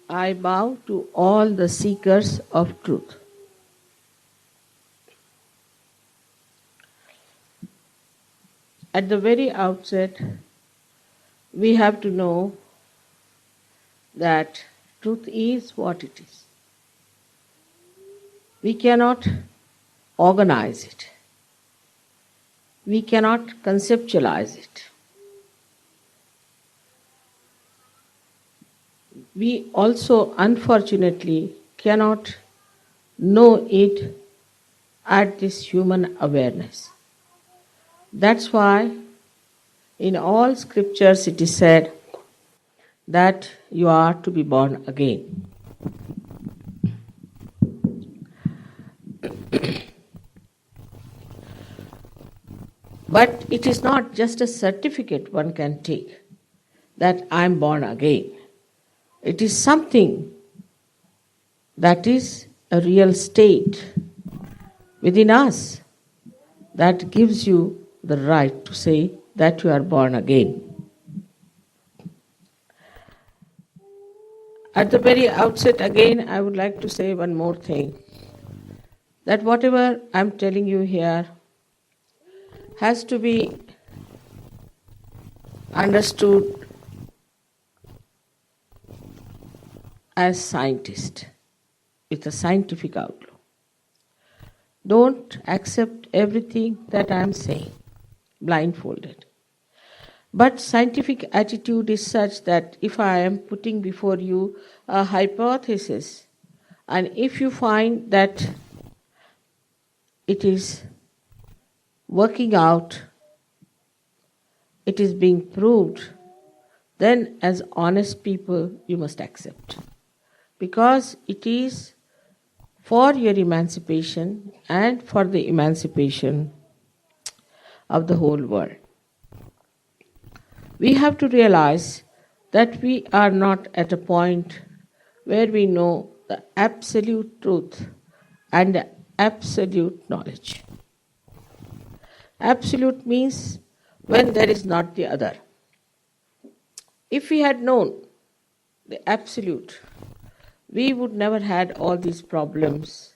I bow to all the seekers of truth. At the very outset, we have to know that truth is what it is. We cannot organize it. We cannot conceptualize it. We also, unfortunately, cannot know it at this human awareness. That's why in all scriptures it is said that you are to be born again. But it is not just a certificate one can take that I am born again. It is something that is a real state within us that gives you the right to say that you are born again. At the very outset, again, I would like to say one more thing, that whatever I am telling you here has to be understood as scientist, with a scientific outlook. Don't accept everything that I am saying blindfolded. But scientific attitude is such that if I am putting before you a hypothesis, and if you find that it is working out, it is being proved, then as honest people you must accept. Because it is for your emancipation and for the emancipation of the whole world. We have to realize that we are not at a point where we know the absolute truth and the absolute knowledge. Absolute means when there is not the other. If we had known the absolute, we would never had all these problems,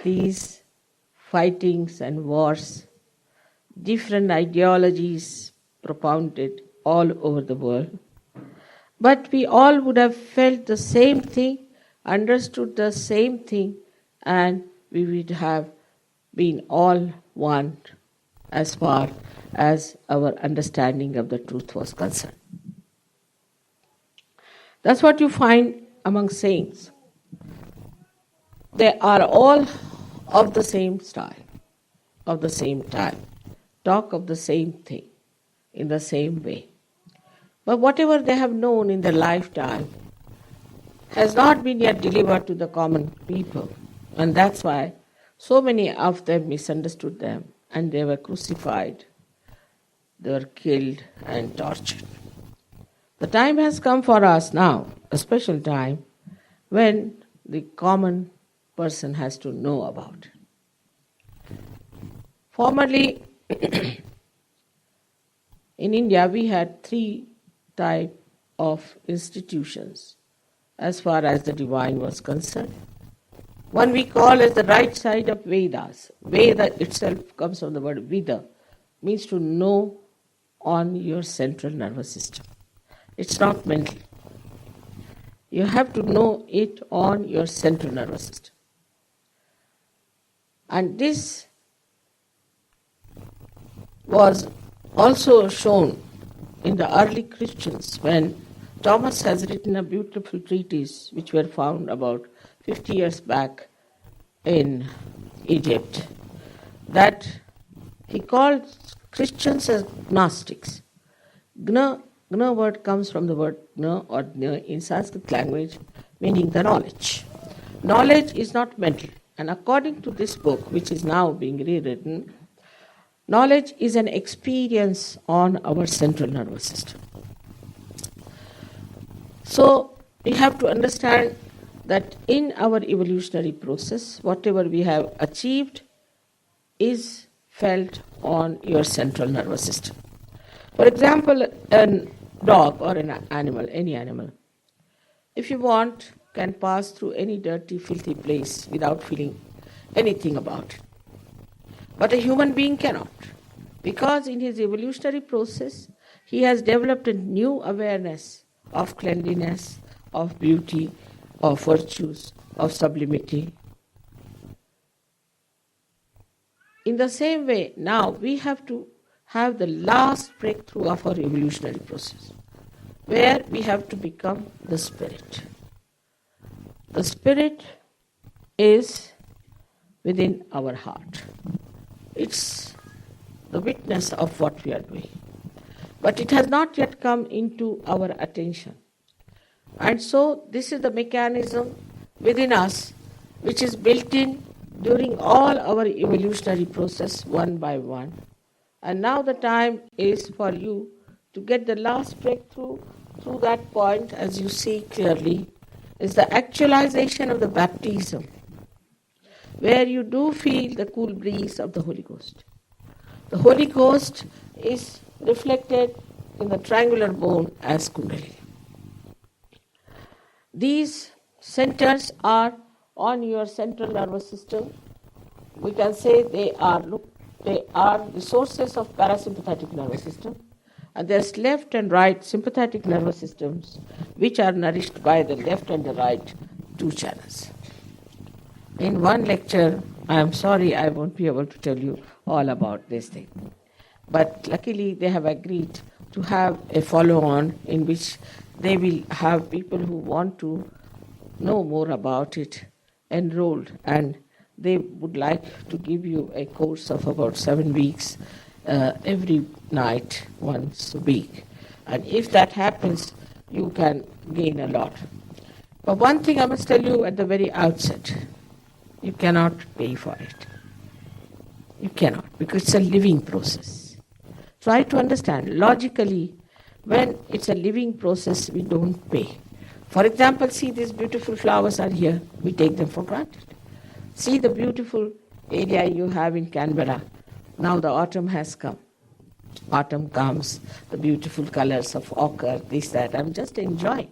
these fightings and wars, different ideologies propounded all over the world. But we all would have felt the same thing, understood the same thing, and we would have been all one as far as our understanding of the truth was concerned. That's what you find among saints. They are all of the same style, of the same time, talk of the same thing, in the same way. But whatever they have known in their lifetime has not been yet delivered to the common people. And that's why so many of them misunderstood them and they were crucified, they were killed and tortured. The time has come for us now, a special time, when the common person has to know about it. Formerly, in India, we had 3 types of institutions as far as the divine was concerned. One we call as the right side of Vedas. Veda itself comes from the word Vida, means to know on your central nervous system. It's not mental. You have to know it on your central nervous system. And this was also shown in the early Christians when Thomas has written a beautiful treatise which were found about 50 years back in Egypt, that he called Christians as Gnostics. Gna word comes from the word gna or dna in Sanskrit language, meaning the knowledge. Knowledge is not mental. And according to this book, which is now being rewritten, knowledge is an experience on our central nervous system. So we have to understand that in our evolutionary process, whatever we have achieved is felt on your central nervous system. For example, a dog or an animal, any animal, if you want, can pass through any dirty, filthy place without feeling anything about it. But a human being cannot, because in his evolutionary process, he has developed a new awareness of cleanliness, of beauty, of virtues, of sublimity. In the same way, now we have to have the last breakthrough of our evolutionary process, where we have to become the spirit. The spirit is within our heart. It's the witness of what we are doing. But it has not yet come into our attention. And so this is the mechanism within us which is built in during all our evolutionary process one by one. And now the time is for you to get the last breakthrough through that point, as you see clearly, is the actualization of the baptism, where you do feel the cool breeze of the Holy Ghost. The Holy Ghost is reflected in the triangular bone as Kundalini. These centers are on your central nervous system. We can say they are the sources of parasympathetic nervous system, and there's left and right sympathetic nervous systems, which are nourished by the left and the right two channels. In one lecture, I am sorry I won't be able to tell you all about this thing. But luckily they have agreed to have a follow-on in which they will have people who want to know more about it enrolled, and they would like to give you a course of about 7 weeks every night, once a week. And if that happens, you can gain a lot. But one thing I must tell you at the very outset, you cannot pay for it. You cannot, because it's a living process. Try to understand. Logically, when it's a living process, we don't pay. For example, see these beautiful flowers are here. We take them for granted. See the beautiful area you have in Canberra. Now the autumn has come. Autumn comes, the beautiful colors of ochre, this, that. I'm just enjoying.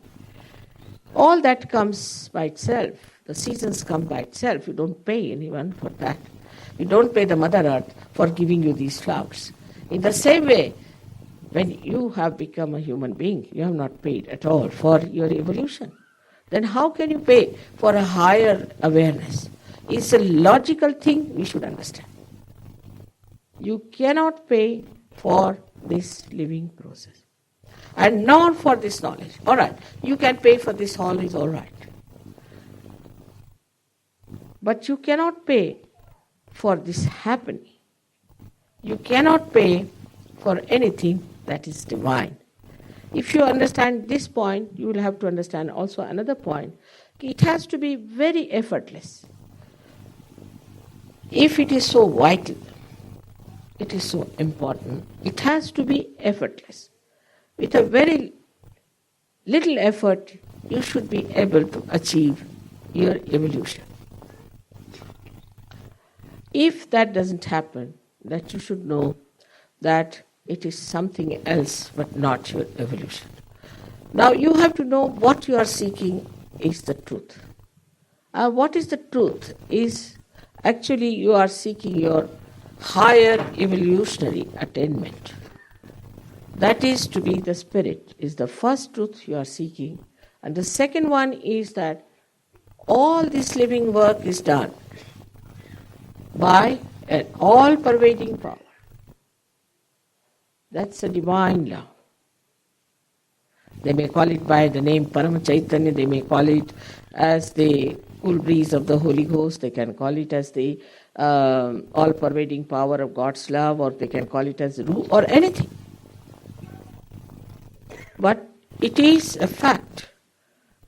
All that comes by itself. The seasons come by itself. You don't pay anyone for that. You don't pay the Mother Earth for giving you these flowers. In the same way, when you have become a human being, you have not paid at all for your evolution. Then how can you pay for a higher awareness? It's a logical thing we should understand. You cannot pay for this living process. And nor for this knowledge. All right, you can pay for this knowledge, all right. But you cannot pay for this happening. You cannot pay for anything that is divine. If you understand this point, you will have to understand also another point. It has to be very effortless. If it is so vital, it is so important, it has to be effortless. With a very little effort, you should be able to achieve your evolution. If that doesn't happen, that you should know that it is something else but not your evolution. Now you have to know what you are seeking is the truth. What is the truth is actually you are seeking your higher evolutionary attainment. That is to be the spirit, is the first truth you are seeking. And the second one is that all this living work is done by an all-pervading power. That's a divine law. They may call it by the name Parama Chaitanya, they may call it as the cool breeze of the Holy Ghost, they can call it as the all-pervading power of God's love, or they can call it as Ruh, or anything. But it is a fact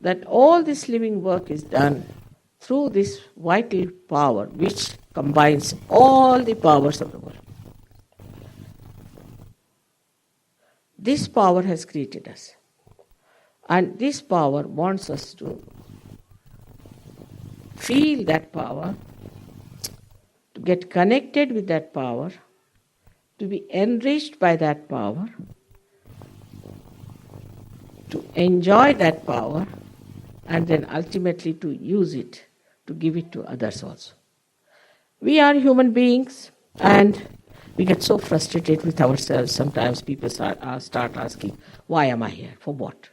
that all this living work is done through this vital power which combines all the powers of the world. This power has created us. And this power wants us to feel that power, to get connected with that power, to be enriched by that power, to enjoy that power, and then ultimately to use it, to give it to others also. We are human beings, and we get so frustrated with ourselves. Sometimes people start asking, why am I here? For what?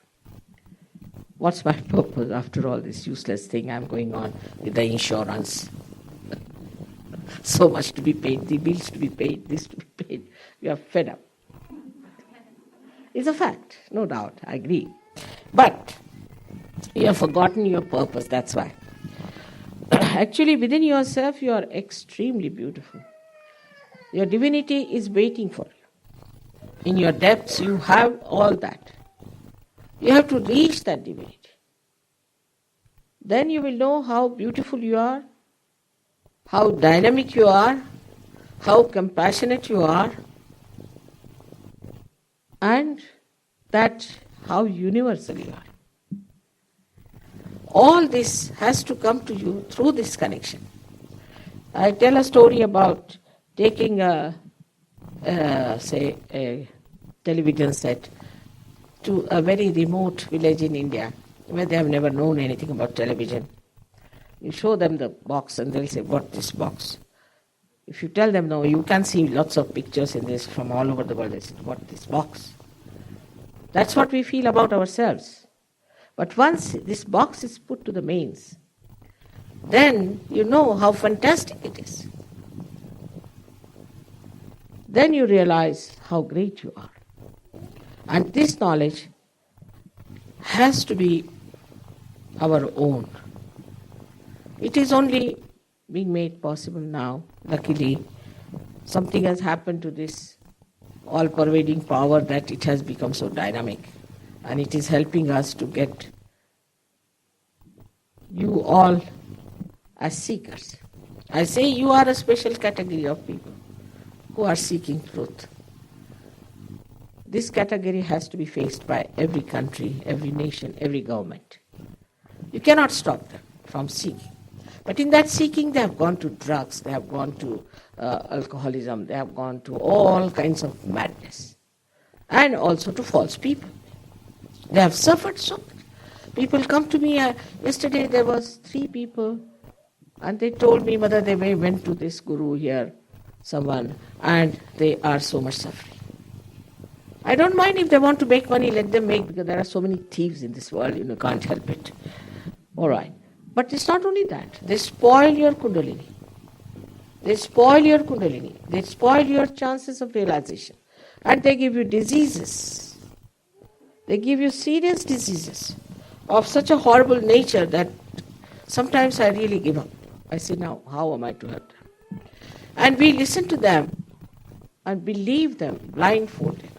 What's my purpose after all this useless thing I'm going on with the insurance? So much to be paid, the bills to be paid, this to be paid. We are fed up. It's a fact, no doubt, I agree. But you have forgotten your purpose, that's why. Actually, within yourself, you are extremely beautiful. Your divinity is waiting for you. In your depths, you have all that. You have to reach that divinity. Then you will know how beautiful you are, how dynamic you are, how compassionate you are, and that how universal you are. All this has to come to you through this connection. I tell a story about taking a television set to a very remote village in India where they have never known anything about television. You show them the box and they'll say, what this box? If you tell them, no, you can see lots of pictures in this from all over the world, they say, what this box? That's what we feel about ourselves. But once this box is put to the mains, then you know how fantastic it is. Then you realize how great you are. And this knowledge has to be our own. It is only being made possible now. Luckily, something has happened to this all-pervading power that it has become so dynamic. And it is helping us to get you all as seekers. I say you are a special category of people who are seeking truth. This category has to be faced by every country, every nation, every government. You cannot stop them from seeking. But in that seeking, they have gone to drugs, they have gone to alcoholism, they have gone to all kinds of madness, and also to false people. They have suffered so much. People come to me, yesterday there was 3 people, and they told me whether they went to this guru here, someone, and they are so much suffering. I don't mind if they want to make money, let them make, because there are so many thieves in this world, can't help it. All right. But it's not only that. They spoil your kundalini. They spoil your kundalini. They spoil your chances of realization. And they give you diseases. They give you serious diseases of such a horrible nature that sometimes I really give up. I say, now, how am I to help them? And we listen to them and believe them blindfolded.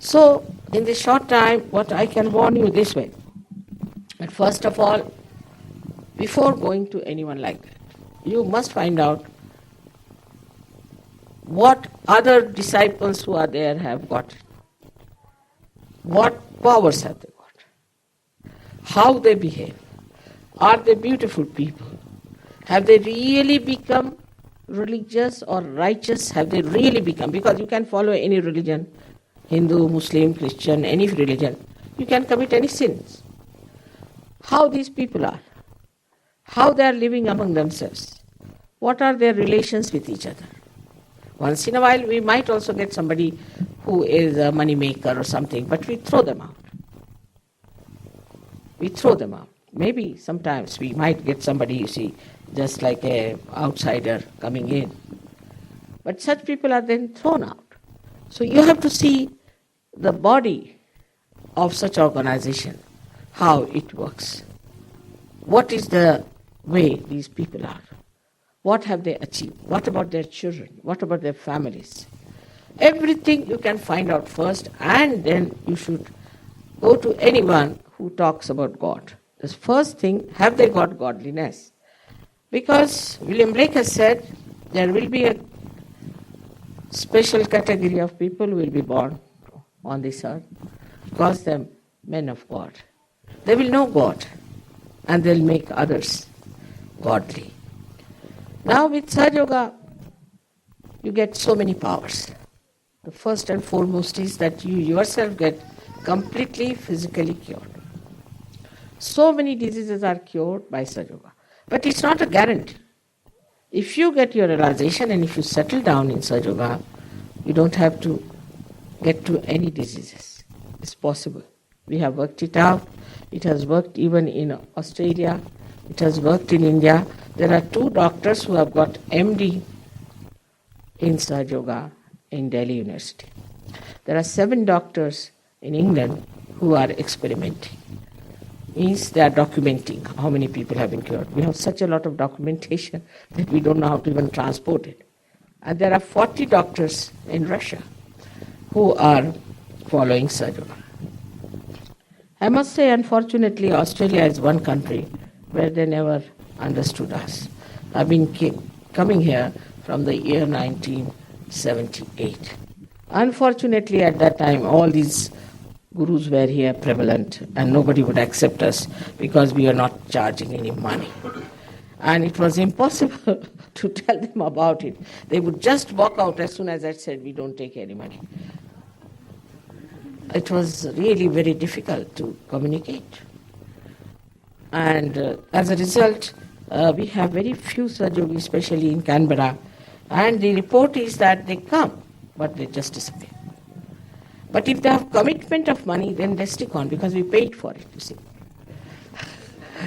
So, in this short time, what I can warn you this way. But first of all, before going to anyone like that, you must find out what other disciples who are there have got. What powers have they got? How they behave. Are they beautiful people? Have they really become religious or righteous? Have they really become? Because you can follow any religion, Hindu, Muslim, Christian, any religion. You can commit any sins. How these people are. How they are living among themselves. What are their relations with each other? Once in a while we might also get somebody who is a money maker or something, but we throw them out. We throw them out. Maybe sometimes we might get somebody, just like an outsider coming in. But such people are then thrown out. So you have to see the body of such organization, how it works. What is the way these people are? What have they achieved? What about their children? What about their families? Everything you can find out first, and then you should go to anyone who talks about God. The first thing, have they got godliness? Because William Blake has said there will be a special category of people who will be born on this earth. Call them men of God. They will know God and they'll make others godly. Now with Sahaja Yoga, you get so many powers. The first and foremost is that you yourself get completely physically cured. So many diseases are cured by Sahaja. But it's not a guarantee. If you get your realization and if you settle down in Sahaja, you don't have to get to any diseases. It's possible. We have worked it out. It has worked even in Australia. It has worked in India. There are 2 doctors who have got MD in Sahaja in Delhi University. There are 7 doctors in England who are experimenting. Means they are documenting how many people have been cured. We have such a lot of documentation that we don't know how to even transport it. And there are 40 doctors in Russia who are following Sahaja. I must say, unfortunately, Australia is one country where they never understood us. I've been coming here from the year 1978. Unfortunately, at that time, all these gurus were here prevalent and nobody would accept us because we are not charging any money. And it was impossible to tell them about it. They would just walk out as soon as I said, we don't take any money. It was really very difficult to communicate. And as a result, we have very few Sahajogis, especially in Canberra. And the report is that they come, but they just disappear. But if they have commitment of money, then they stick on because we paid for it, you see.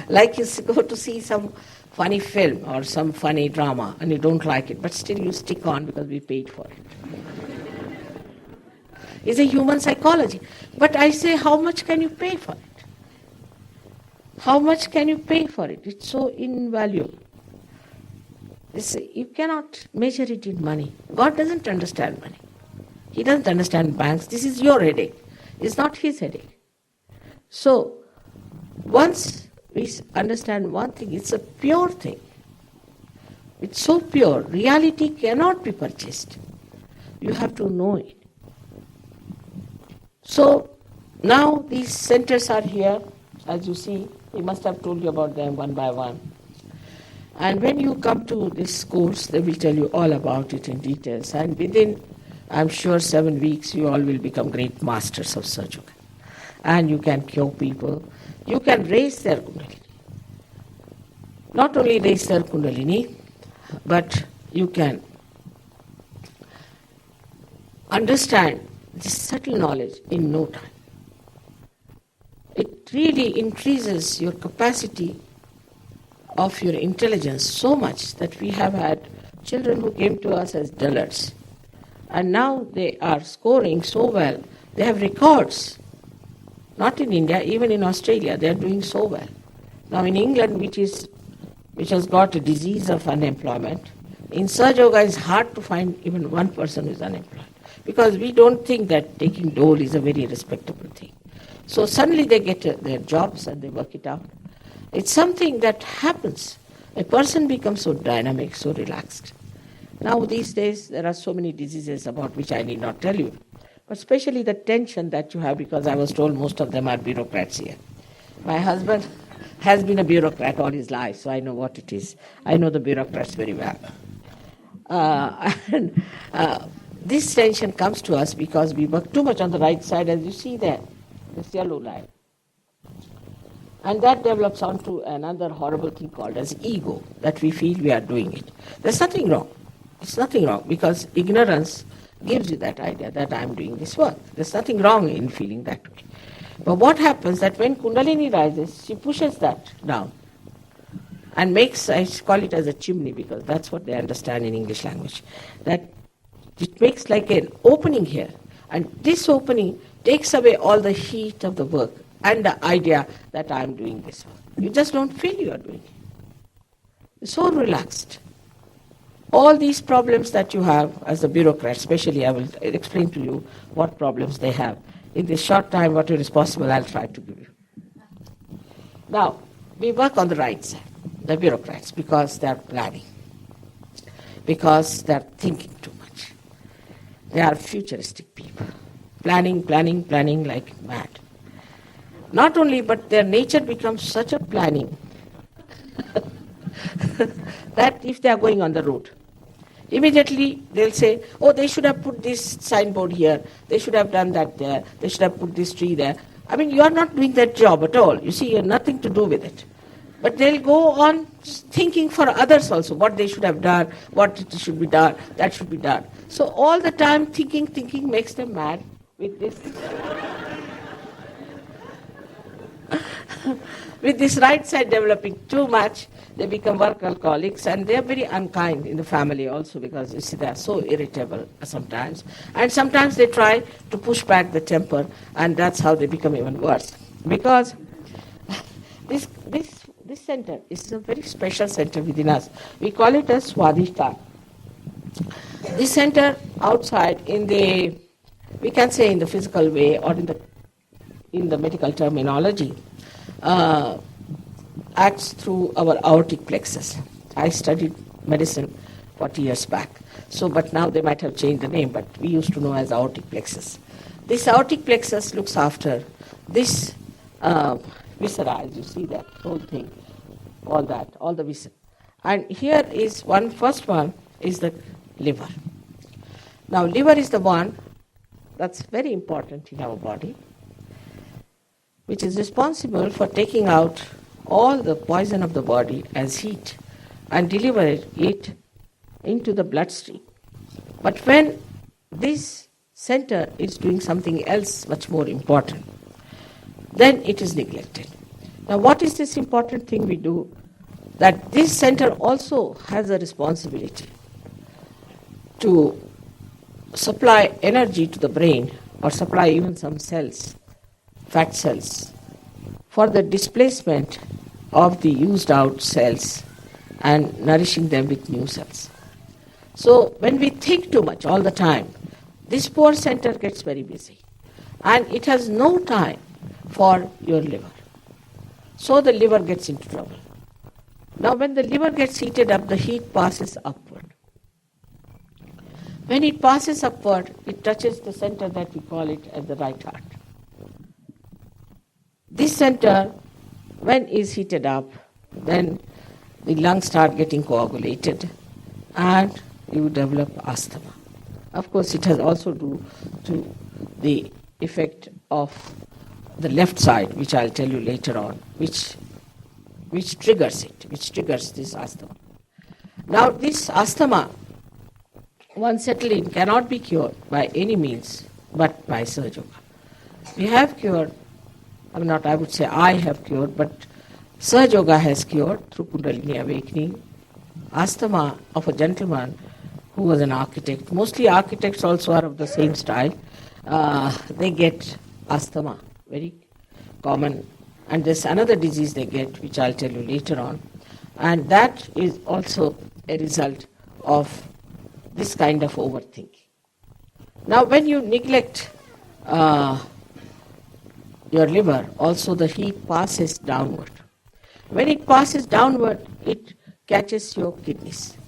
Like you go to see some funny film or some funny drama and you don't like it, but still you stick on because we paid for it. It's a human psychology. But I say, how much can you pay for it? How much can you pay for it? It's so invaluable. You cannot measure it in money. God doesn't understand money. He doesn't understand banks. This is your headache. It's not his headache. So, once we understand one thing, it's a pure thing. It's so pure. Reality cannot be purchased. You have to know it. So, now these centers are here, as you see. We must have told you about them one by one. And when you come to this course, they will tell you all about it in details. And within, I'm sure, 7 weeks, you all will become great masters of Sahaja. And you can cure people. You can raise their kundalini. Not only raise their kundalini, but you can understand this subtle knowledge in no time. It really increases your capacity of your intelligence so much that we have had children who came to us as dullards. And now they are scoring so well. They have records. Not in India, even in Australia, they are doing so well. Now in England, which has got a disease of unemployment, in Sahaja it's hard to find even one person who is unemployed. Because we don't think that taking dole is a very respectable thing. So suddenly they get their jobs and they work it out. It's something that happens. A person becomes so dynamic, so relaxed. Now these days there are so many diseases about which I need not tell you. But especially the tension that you have, because I was told most of them are bureaucrats here. My husband has been a bureaucrat all his life, so I know what it is. I know the bureaucrats very well. This tension comes to us because we work too much on the right side, as you see there, this yellow line. And that develops onto another horrible thing called as ego, that we feel we are doing it. There's nothing wrong. It's nothing wrong, because ignorance gives you that idea that I'm doing this work. There's nothing wrong in feeling that way. But what happens that when Kundalini rises, she pushes that down and makes, I call it as a chimney, because that's what they understand in English language, that it makes like an opening here. And this opening takes away all the heat of the work and the idea that I'm doing this work. You just don't feel you are doing it. You're so relaxed. All these problems that you have as a bureaucrat, especially I will explain to you what problems they have. In this short time, whatever is possible, I'll try to give you. Now, we work on the right side, the bureaucrats, because they're planning, because they're thinking too much. They are futuristic people, planning like mad. Not only, but their nature becomes such a planning that if they are going on the road, immediately they'll say, oh, they should have put this signboard here, they should have done that there, they should have put this tree there. I mean, you are not doing that job at all. You see, you have nothing to do with it. But they'll go on thinking for others also, what they should have done, what it should be done, that should be done. So all the time thinking makes them mad with this. With this right side developing too much, they become work alcoholics, and they are very unkind in the family also, because you see they are so irritable sometimes. And sometimes they try to push back the temper, and that's how they become even worse. Because this center is a very special center within us. We call it as Swadhisthana. This center outside we can say in the physical way or in the medical terminology, acts through our aortic plexus. I studied medicine 40 years back. But now they might have changed the name, but we used to know as aortic plexus. This aortic plexus looks after this viscera, as you see that whole thing, all the viscera. And here is first one is the liver. Now liver is the one that's very important in our body, which is responsible for taking out all the poison of the body as heat and deliver it into the bloodstream. But when this center is doing something else much more important, then it is neglected. Now what is this important thing we do? That this center also has a responsibility to supply energy to the brain, or supply even some cells, fat cells, for the displacement of the used out cells and nourishing them with new cells. So when we think too much all the time, this poor center gets very busy, and it has no time for your liver. So the liver gets into trouble. Now when the liver gets heated up, the heat passes upward. When it passes upward, it touches the center that we call it as the right heart. This center, when is heated up, then the lungs start getting coagulated and you develop asthma. Of course, it has also to the effect of the left side, which I'll tell you later on, which triggers this asthma. Now this asthma, once settled in, cannot be cured by any means but by Sahaja. We have cured, I would say I have cured, but Sahaja has cured through Kundalini awakening asthma of a gentleman who was an architect. Mostly architects also are of the same style. They get asthma, very common. And there's another disease they get, which I'll tell you later on. And that is also a result of this kind of overthinking. Now, when you neglect your liver, also the heat passes downward. When it passes downward, it catches your kidneys.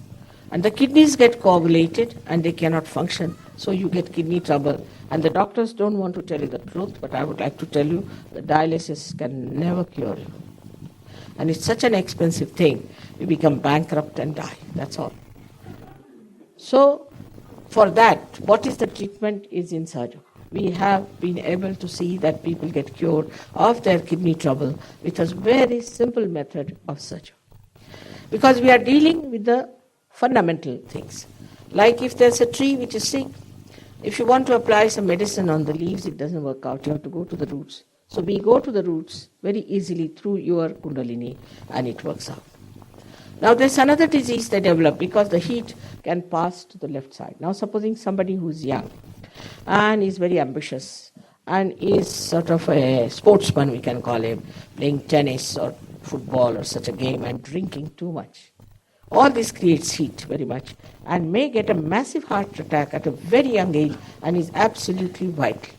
And the kidneys get coagulated and they cannot function, so you get kidney trouble. And the doctors don't want to tell you the truth, but I would like to tell you that dialysis can never cure you. And it's such an expensive thing, you become bankrupt and die, that's all. So, for that, what is the treatment is in Sahaja. We have been able to see that people get cured of their kidney trouble with a very simple method of Sahaja. Because we are dealing with the fundamental things. Like if there's a tree which is sick, if you want to apply some medicine on the leaves, it doesn't work out. You have to go to the roots. So we go to the roots very easily through your Kundalini and it works out. Now there's another disease they develop because the heat can pass to the left side. Now supposing somebody who's young and is very ambitious and is sort of a sportsman, we can call him, playing tennis or football or such a game and drinking too much. All this creates heat very much and may get a massive heart attack at a very young age and is absolutely vital.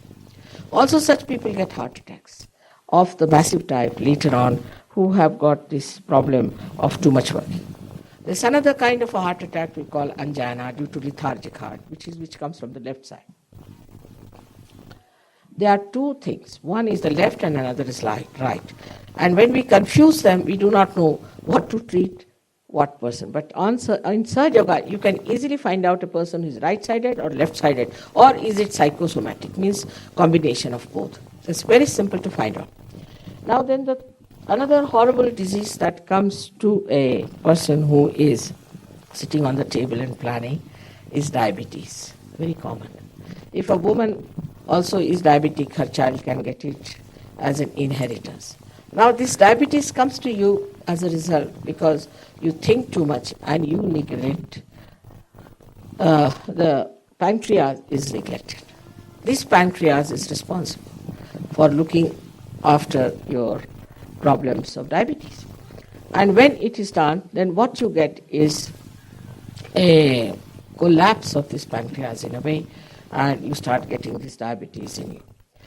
Also such people get heart attacks of the massive type later on who have got this problem of too much working. There's another kind of a heart attack we call angina due to lethargic heart, which comes from the left side. There are two things. One is the left and another is right. And when we confuse them, we do not know what to treat what person. But in Sahaja Yoga, you can easily find out a person who is right-sided or left-sided, or is it psychosomatic, means combination of both. It's very simple to find out. Now then, another horrible disease that comes to a person who is sitting on the table and planning is diabetes. Very common. If a woman also is diabetic, her child can get it as an inheritance. Now this diabetes comes to you as a result because you think too much and you neglect. The pancreas is neglected. This pancreas is responsible for looking after your problems of diabetes. And when it is done, then what you get is a collapse of this pancreas in a way, and you start getting this diabetes in you.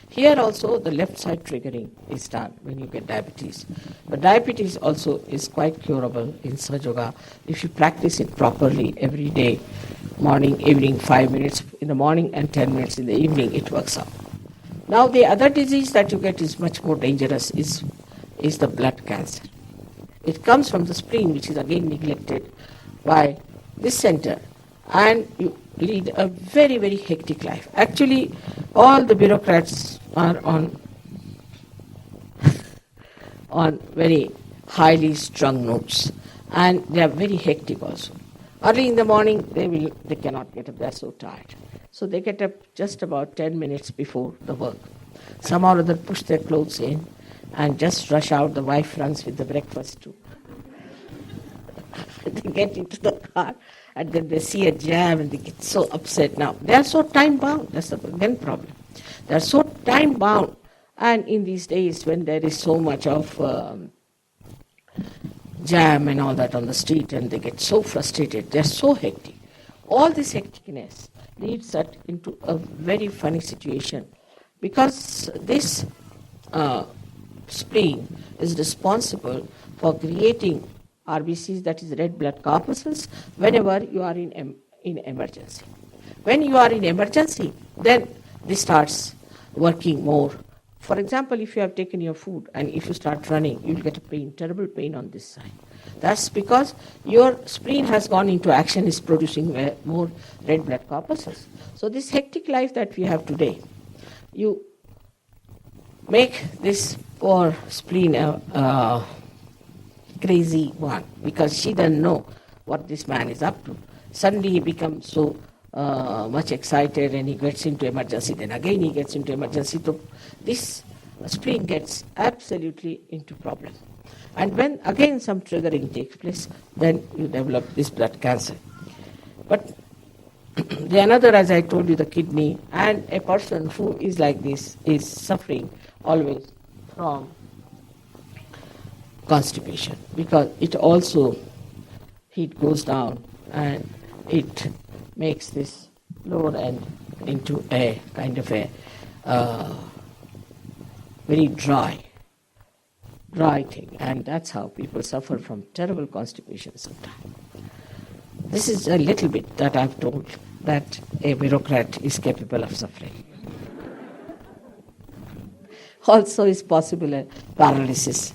Here also the left side triggering is done when you get diabetes. But diabetes also is quite curable in Sahaja Yoga if you practice it properly every day, morning, evening, 5 minutes in the morning and 10 minutes in the evening, it works out. Now the other disease that you get is much more dangerous, is the blood cancer. It comes from the spleen, which is again neglected by this center, and you lead a very, very hectic life. Actually, all the bureaucrats are on very highly strung notes, and they are very hectic also. Early in the morning, they cannot get up, they are so tired. So they get up just about 10 minutes before the work. Somehow or other push their clothes in and just rush out. The wife runs with the breakfast too. They get into the car and then they see a jam and they get so upset. Now, they are so time bound. That's the again problem. They are so time bound. And in these days when there is so much of jam and all that on the street and they get so frustrated, they are so hectic. All this hecticness leads us into a very funny situation because this spleen is responsible for creating RBCs, that is red blood corpuscles, whenever you are in emergency. When you are in emergency, then this starts working more. For example, if you have taken your food and if you start running, you will get a pain, terrible pain on this side. That's because your spleen has gone into action, is producing more red blood corpuscles. So this hectic life that we have today, you make this poor spleen crazy one because she doesn't know what this man is up to. Suddenly he becomes so much excited and he gets into emergency. Then again he gets into emergency. So this spleen gets absolutely into problem. And when again some triggering takes place, then you develop this blood cancer. But the another, as I told you, the kidney, and a person who is like this is suffering always from constipation because it also, heat goes down and it makes this lower end into a kind of a very dry thing, and that's how people suffer from terrible constipation sometimes. This is a little bit that I've told that a bureaucrat is capable of suffering. Also is possible a paralysis.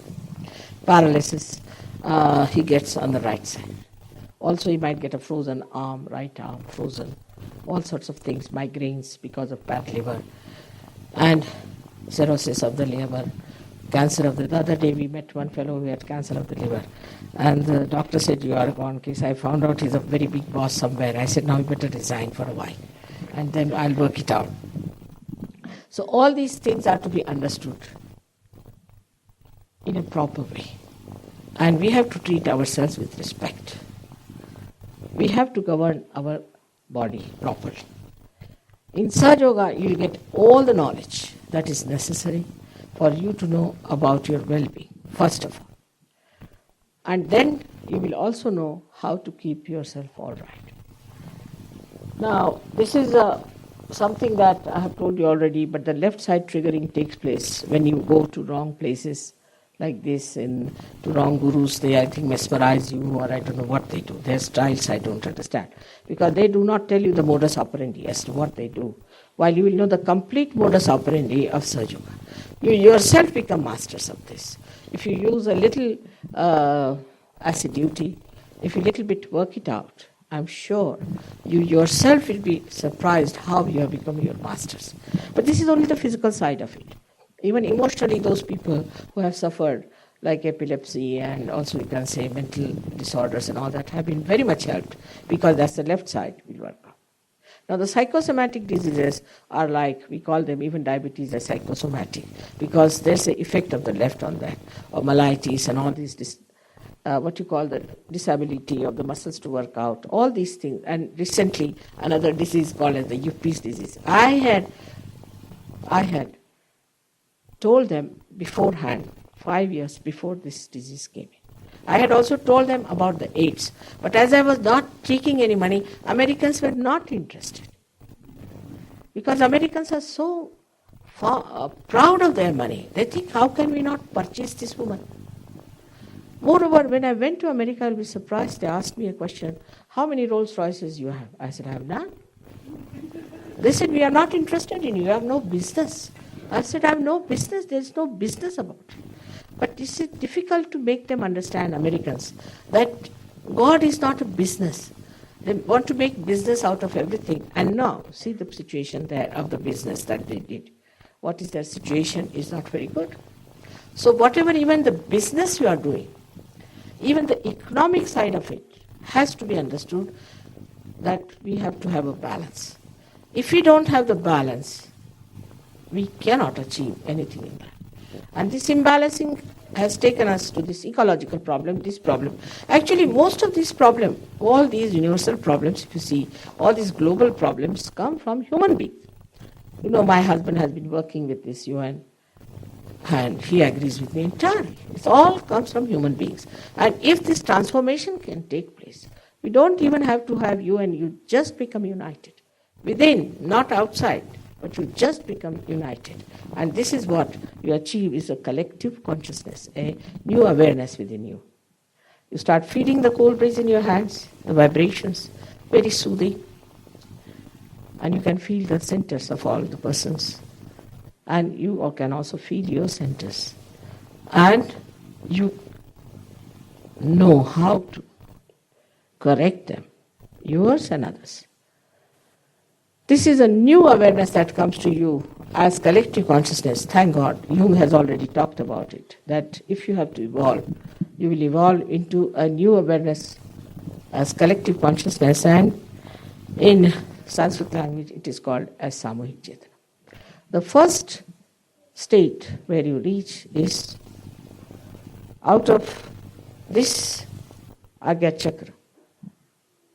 He gets on the right side. Also he might get a frozen arm, right arm, frozen, all sorts of things, migraines because of bad liver, and cirrhosis of the liver, cancer of the other day we met one fellow who had cancer of the liver, and the doctor said, you are a gone case. I found out he's a very big boss somewhere. I said, now you better resign for a while, and then I'll work it out. So all these things are to be understood in a proper way. And we have to treat ourselves with respect. We have to govern our body properly. In Sahaja Yoga, you will get all the knowledge that is necessary for you to know about your well-being, first of all. And then you will also know how to keep yourself all right. Now, this is something that I have told you already, but the left side triggering takes place when you go to wrong places like this, and to wrong gurus. They, I think, mesmerize you, or I don't know what they do. Their styles I don't understand, because they do not tell you the modus operandi as to what they do, while you will know the complete modus operandi of Sahaja Yoga. You yourself become masters of this. If you use a little assiduity, if you little bit work it out, I'm sure you yourself will be surprised how you have become your masters. But this is only the physical side of it. Even emotionally, those people who have suffered like epilepsy and also we can say mental disorders and all that have been very much helped because that's the left side we work on. Now the psychosomatic diseases are like, we call them even diabetes as psychosomatic because there's an effect of the left on that, or myelitis and all these, what you call the disability of the muscles to work out, all these things. And recently another disease called as the Yuppies disease. I had told them beforehand, 5 years before this disease came in. I had also told them about the AIDS. But as I was not taking any money, Americans were not interested. Because Americans are so proud of their money. They think, how can we not purchase this woman? Moreover, when I went to America, I'll be surprised. They asked me a question, how many Rolls Royces you have? I said, I have none. They said, we are not interested in you. You have no business. I said, I have no business. There's no business about it. But this is difficult to make them understand, Americans, that God is not a business. They want to make business out of everything. And now, see the situation there of the business that they did. What is their situation is not very good. So whatever even the business you are doing, even the economic side of it has to be understood that we have to have a balance. If we don't have the balance, we cannot achieve anything in life. And this imbalancing has taken us to this ecological problem, this problem. Actually, most of these problems, all these universal problems, if you see, all these global problems come from human beings. You know, my husband has been working with this UN, and he agrees with me entirely. It all comes from human beings. And if this transformation can take place, we don't even have to have UN, you just become united. Within, not outside, but you just become united. And this is what you achieve is a collective consciousness, a new awareness within you. You start feeling the cold breeze in your hands, the vibrations, very soothing. And you can feel the centers of all the persons. And you can also feel your centers. And you know how to correct them, yours and others. This is a new awareness that comes to you as collective consciousness. Thank God, Jung has already talked about it, that if you have to evolve, you will evolve into a new awareness as collective consciousness, and in Sanskrit language it is called as Samuhik Chetana. The first state where you reach is out of this Agya Chakra.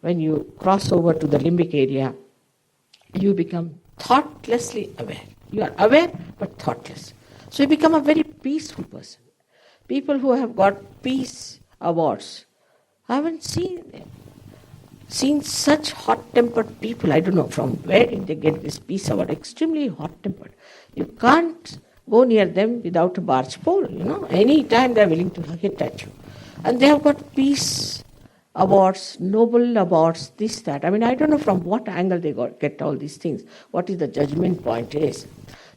When you cross over to the limbic area, you become thoughtlessly aware. You are aware but thoughtless. So you become a very peaceful person. People who have got peace awards, I haven't seen such hot-tempered people. I don't know from where did they get this peace award. Extremely hot-tempered. You can't go near them without a barge pole. Any time they're willing to hit at you. And they have got peace awards, Nobel awards, this, that. I mean, I don't know from what angle they get all these things, what is the judgment point is.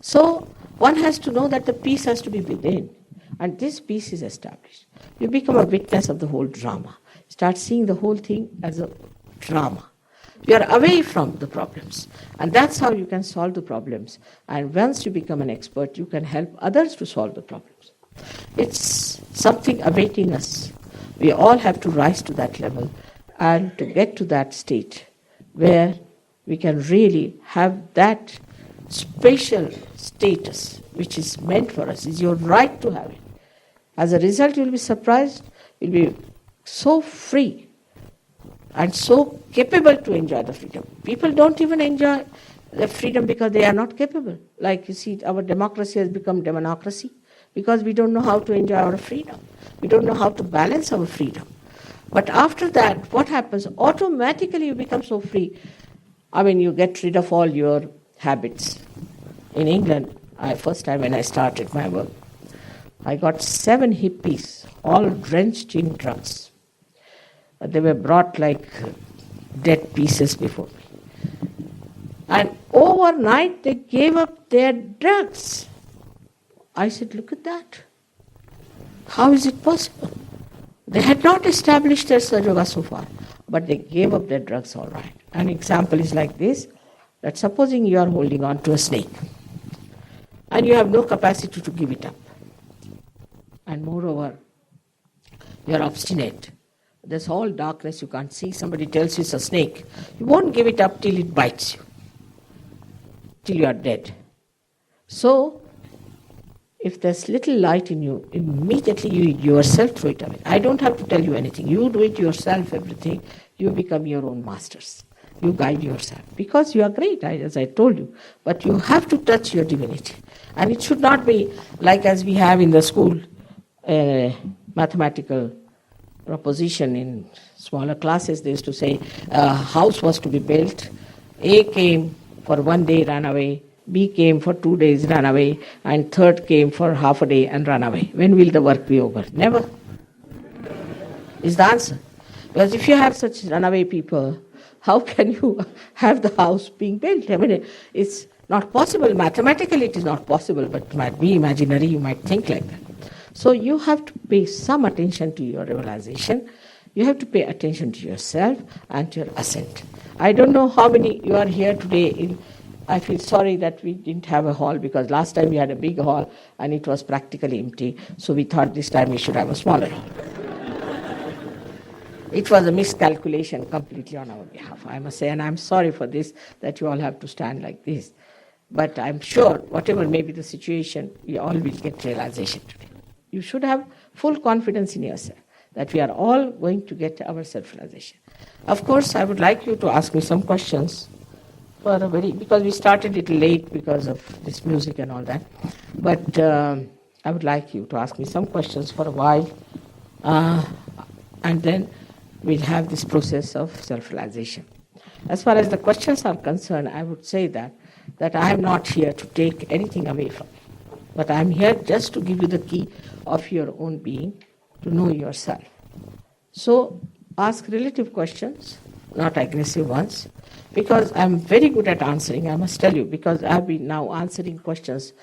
So one has to know that the peace has to be within, and this peace is established. You become a witness of the whole drama. Start seeing the whole thing as a drama. You are away from the problems, and that's how you can solve the problems. And once you become an expert, you can help others to solve the problems. It's something awaiting us. We all have to rise to that level and to get to that state where we can really have that special status which is meant for us. It's your right to have it. As a result, you'll be surprised. You'll be so free and so capable to enjoy the freedom. People don't even enjoy the freedom because they are not capable. Like you see, our democracy has become demonocracy because we don't know how to enjoy our freedom. We don't know how to balance our freedom. But after that, what happens? Automatically you become so free. I mean, you get rid of all your habits. In England, first time when I started my work, I got 7 hippies, all drenched in drugs. They were brought like dead pieces before me. And overnight they gave up their drugs. I said, look at that. How is it possible? They had not established their Sahaja so far, but they gave up their drugs all right. An example is like this, that supposing you are holding on to a snake, and you have no capacity to give it up. And moreover, you are obstinate. There's all darkness, you can't see. Somebody tells you it's a snake. You won't give it up till it bites you, till you are dead. So, if there's little light in you, immediately you yourself throw it away. I don't have to tell you anything. You do it yourself, everything. You become your own masters. You guide yourself. Because you are great, as I told you. But you have to touch your divinity. And it should not be like as we have in the school, mathematical proposition in smaller classes. They used to say a house was to be built. A came for 1 day, ran away. B came for 2 days, ran away. And third came for half a day and ran away. When will the work be over? Never. Is the answer. Because if you have such runaway people, how can you have the house being built? I mean, it's not possible. Mathematically, it is not possible, but it might be imaginary. You might think like that. So you have to pay some attention to your realization. You have to pay attention to yourself and to your ascent. I don't know how many you are here today. I feel sorry that we didn't have a hall, because last time we had a big hall and it was practically empty. So we thought this time we should have a smaller hall. It was a miscalculation completely on our behalf, I must say, and I'm sorry for this, that you all have to stand like this. But I'm sure, whatever may be the situation, we all will get realization today. You should have full confidence in yourself that we are all going to get our self-realization. Of course, I would like you to ask me some questions because we started a little late because of this music and all that. But I would like you to ask me some questions for a while, and then we'll have this process of self-realization. As far as the questions are concerned, I would say that I am not here to take anything away from you, but I am here just to give you the key of your own being, to know yourself. So ask relative questions, not aggressive ones, because I'm very good at answering, I must tell you, because I've been now answering questions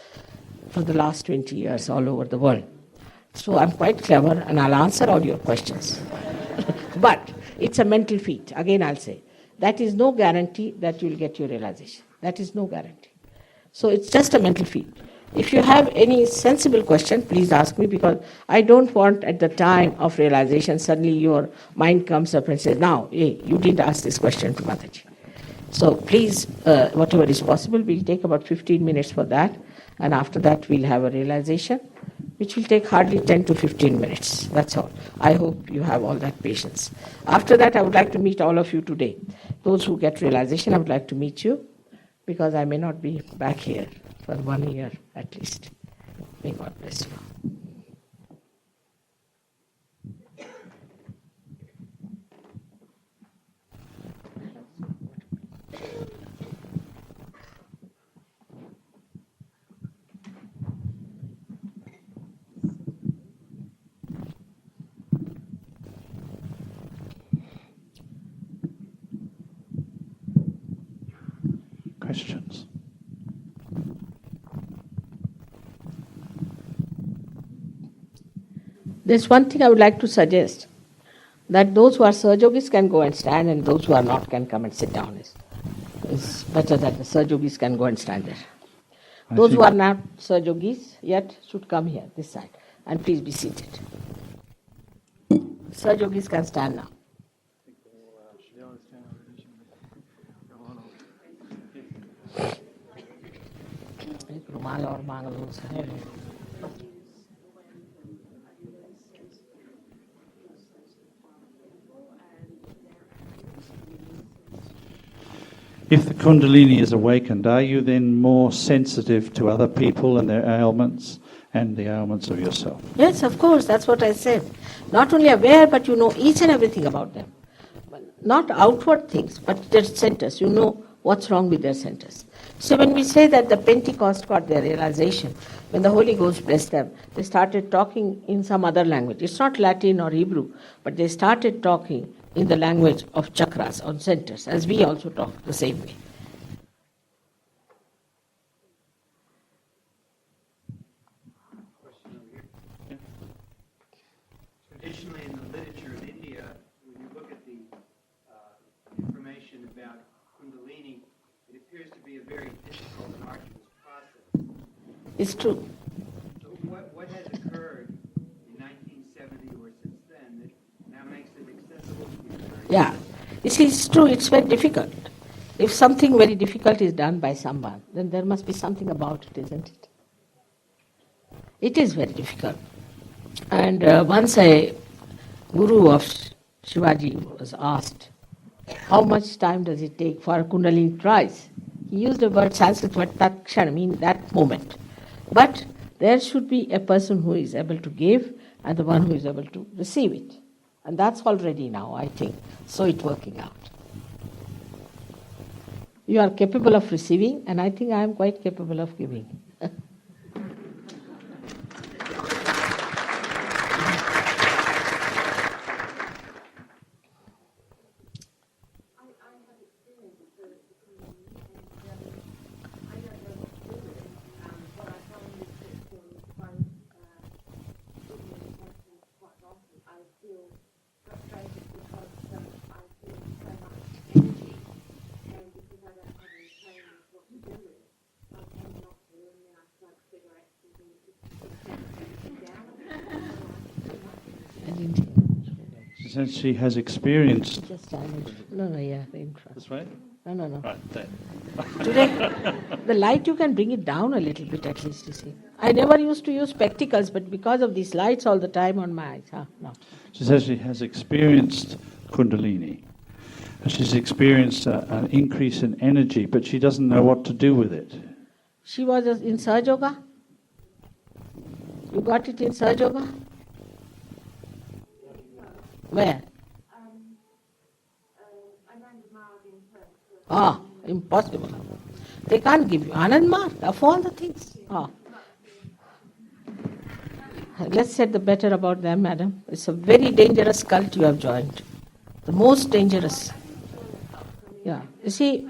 for the last 20 years all over the world. So I'm quite clever and I'll answer all your questions. But it's a mental feat. Again, I'll say, that is no guarantee that you'll get your realization. That is no guarantee. So it's just a mental feat. If you have any sensible question, please ask me, because I don't want at the time of realization suddenly your mind comes up and says, now, hey, you didn't ask this question to Mataji. So please, whatever is possible, we'll take about 15 minutes for that, and after that we'll have a realization, which will take hardly 10 to 15 minutes. That's all. I hope you have all that patience. After that, I would like to meet all of you today. Those who get realization, I would like to meet you, because I may not be back here for 1 year at least. May God bless you. Questions? There's one thing I would like to suggest, that those who are Sahajogis can go and stand, and those who are not can come and sit down. It's better that the Sahajogis can go and stand there. Those who are not Sahajogis yet should come here, this side, and please be seated. Sahajogis can stand now. If the Kundalini is awakened, are you then more sensitive to other people and their ailments and the ailments of yourself? Yes, of course, that's what I said. Not only aware, but you know each and everything about them. Not outward things, but their centers. You know what's wrong with their centers. So when we say that the Pentecost got their realization, when the Holy Ghost blessed them, they started talking in some other language. It's not Latin or Hebrew, but they started talking in the language of chakras, on centers, as we also talk the same way. Traditionally, in the literature of India, when you look at the information about Kundalini, it appears to be a very difficult and arduous process. It's true. So what has occurred in 1970 or since then that now makes it accessible to people? Yeah. You see, it's true, it's very difficult. If something very difficult is done by someone, then there must be something about it, isn't it? It is very difficult. And once a guru of Shivaji was asked, how much time does it take for a Kundalini tries? He used the word Sanskrit word takshana, mean that moment. But there should be a person who is able to give and the one who is able to receive it. And that's already now, I think. So it's working out. You are capable of receiving, and I think I am quite capable of giving. Since she has experienced. Just no, yeah, in front. This way? No. Right, there. Today, the light you can bring it down a little bit at least, you see. I never used to use spectacles, but because of these lights all the time on my eyes, no. She says she has experienced Kundalini. She's experienced an increase in energy, but she doesn't know what to do with it. She was in Sahaja Yoga. You got it in Sahaja Yoga? Where? Impossible. They can't give you Anand Mark of all the things. Let's say the better about them, madam. It's a very dangerous cult you have joined. The most dangerous. Yeah. You see,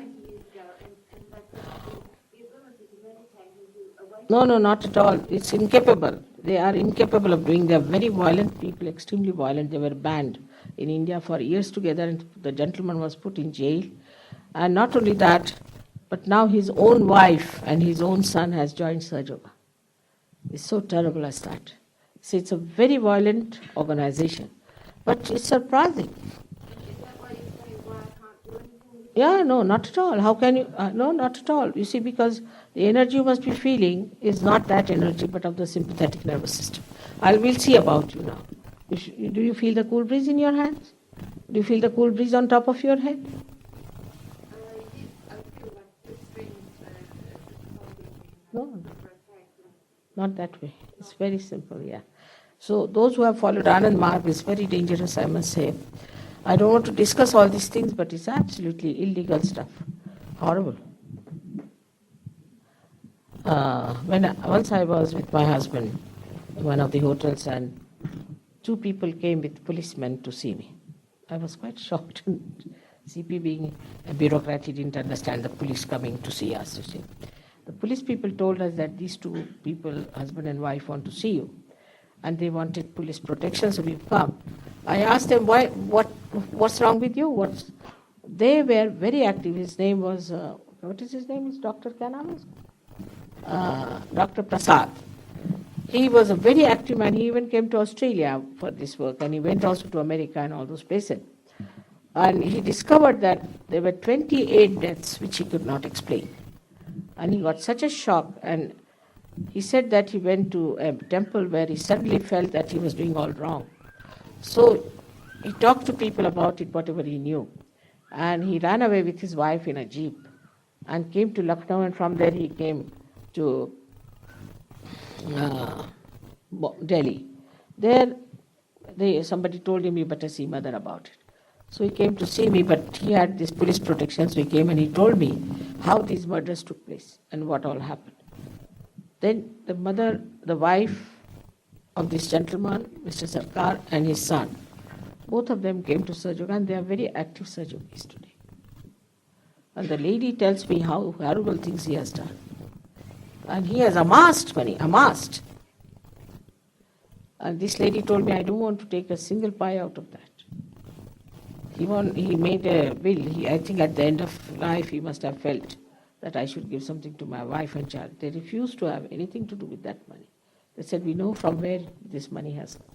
no, not at all. It's incapable. They are incapable of doing. They are very violent people, extremely violent. They were banned in India for years together, and the gentleman was put in jail. And not only that, but now his own wife and his own son has joined Sahaja Yoga. It's so terrible as that. See, it's a very violent organization. But it's surprising. Is that why you say why I can't do anything? Yeah, no, not at all. How can you? No, not at all. You see, because the energy you must be feeling is not that energy, but of the sympathetic nervous system. We'll see about you now. Do you feel the cool breeze in your hands? Do you feel the cool breeze on top of your head? I feel like the strings No, not that way. It's very simple, yeah. So those who have followed Anand Marg is very dangerous, I must say. I don't want to discuss all these things, but it's absolutely illegal stuff. Horrible. Once I was with my husband in one of the hotels, and two people came with policemen to see me. I was quite shocked. CP being a bureaucrat, he didn't understand the police coming to see us, you see. The police people told us that these two people, husband and wife, want to see you. And they wanted police protection, so we've come. I asked them, what's wrong with you? They were very active. His name was, what is his name? Is Dr. Kanamas? Dr. Prasad. He was a very active man. He even came to Australia for this work, and he went also to America and all those places. And he discovered that there were 28 deaths which he could not explain. And he got such a shock, and he said that he went to a temple where he suddenly felt that he was doing all wrong. So he talked to people about it, whatever he knew. And he ran away with his wife in a jeep and came to Lucknow, and from there he came to Delhi. There, somebody told him, you better see mother about it. So he came to see me, but he had this police protection, so he came and he told me how these murders took place and what all happened. Then the wife of this gentleman, Mr. Sarkar, and his son, both of them came to Sahaja Yoga, and they are very active Sahaja Yogis today. And the lady tells me how horrible things he has done. And he has amassed money, And this lady told me, I don't want to take a single pie out of that. He made a will. I think at the end of life he must have felt that I should give something to my wife and child. They refused to have anything to do with that money. They said, we know from where this money has come.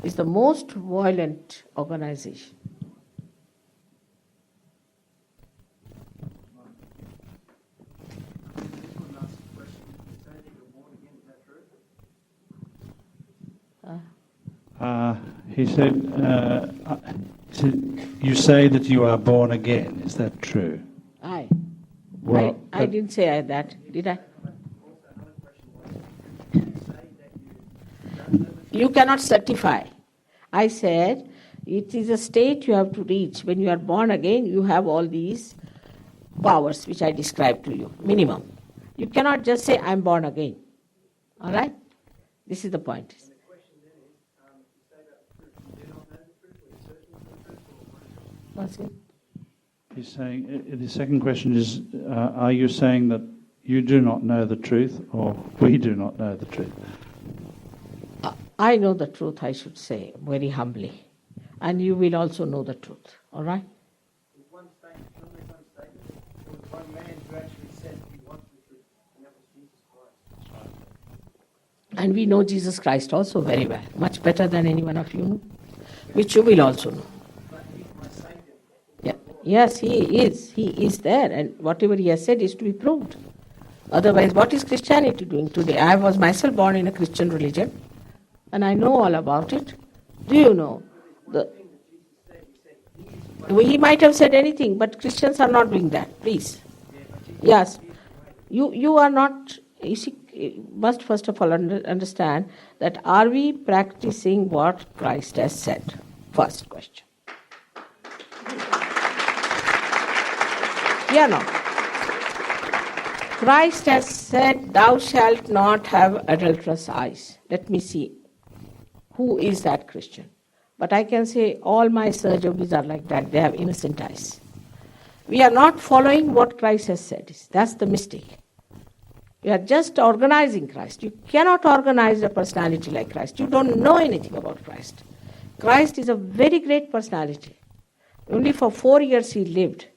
It's the most violent organization. He said, you say that you are born again. Is that true? Well, I didn't say that, did I? You cannot certify. I said it is a state you have to reach. When you are born again, you have all these powers which I described to you, minimum. You cannot just say, I'm born again. All right? This is the point. What's it? He's saying, the second question is, are you saying that you do not know the truth, or we do not know the truth? I know the truth, I should say, very humbly. And you will also know the truth. All right? One statement, there was one man who actually said he wanted the truth, and that was Jesus Christ. And we know Jesus Christ also very well, much better than any one of you know, which you will also know. Yeah. Yes, he is. He is there, and whatever he has said is to be proved. Otherwise, what is Christianity doing today? I was myself born in a Christian religion, and I know all about it. Do you know? He might have said anything, but Christians are not doing that. Please. Yes. You are not, you see, you must first of all understand that are we practicing what Christ has said? First question. Yeah, no. Christ has said, thou shalt not have adulterous eyes. Let me see. Who is that Christian? But I can say all my Sahajogis are like that. They have innocent eyes. We are not following what Christ has said. That's the mistake. You are just organizing Christ. You cannot organize a personality like Christ. You don't know anything about Christ. Christ is a very great personality. Only for 4 years he lived,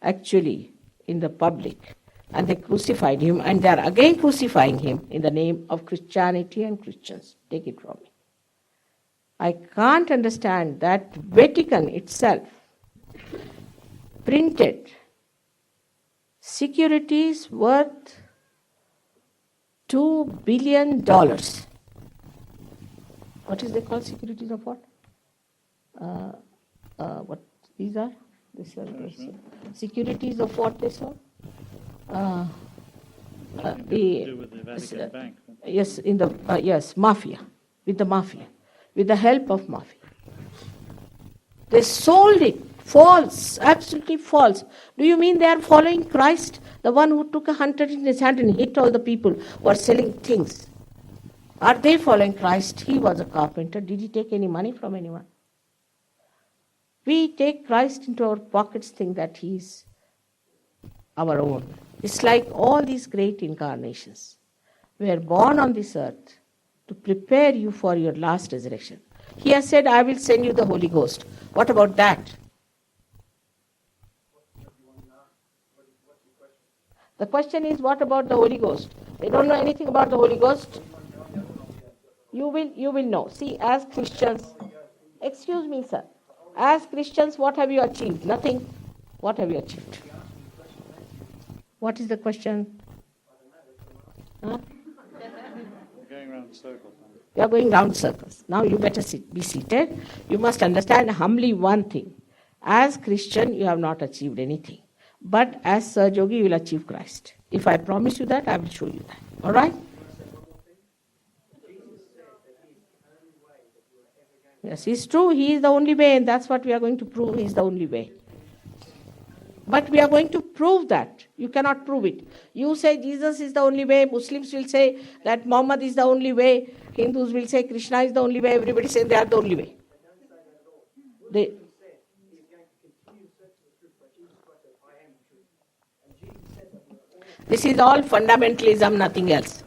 actually, in the public. And they crucified him, and they are again crucifying him in the name of Christianity and Christians. Take it from me. I can't understand that Vatican itself printed securities worth $2 billion. What is they called securities of what? What these are? These are securities of what they saw? Nothing to do with the Vatican Bank. Yes, in the yes, mafia, with the mafia, with the help of mafia. They sold it. False, absolutely false. Do you mean they are following Christ, the one who took a hunter in his hand and hit all the people who are selling things? Are they following Christ? He was a carpenter. Did he take any money from anyone? We take Christ into our pockets, think that he is our own. It's like all these great incarnations. We are born on this earth to prepare you for your last resurrection. He has said, I will send you the Holy Ghost. What about that? The question is, what about the Holy Ghost? They don't know anything about the Holy Ghost. You will know. See, as Christians, excuse me, sir. As Christians, what have you achieved? Nothing. What have you achieved? What is the question? Huh? Going around circles. You are going round circles. Now you better be seated. You must understand humbly one thing. As Christian, you have not achieved anything. But as Sahaja, you will achieve Christ. If I promise you that, I will show you that. All right? Yes, it's true. He is the only way, and that's what we are going to prove. He is the only way. But we are going to prove that. You cannot prove it. You say Jesus is the only way. Muslims will say that Muhammad is the only way. Hindus will say Krishna is the only way. Everybody says they are the only way. This is all fundamentalism, nothing else.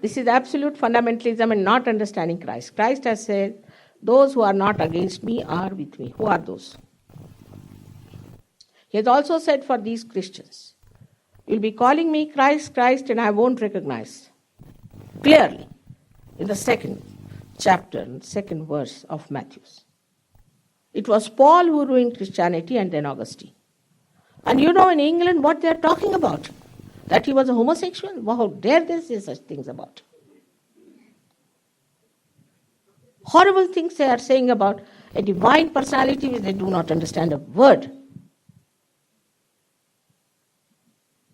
This is absolute fundamentalism and not understanding Christ. Christ has said, those who are not against me are with me. Who are those? He has also said for these Christians, you'll be calling me Christ, Christ, and I won't recognize. Clearly, in the second chapter, and second verse of Matthew. It was Paul who ruined Christianity and then Augustine. And you know in England what they are talking about? That he was a homosexual? Wow, how dare they say such things about him? Horrible things they are saying about a divine personality which they do not understand a word.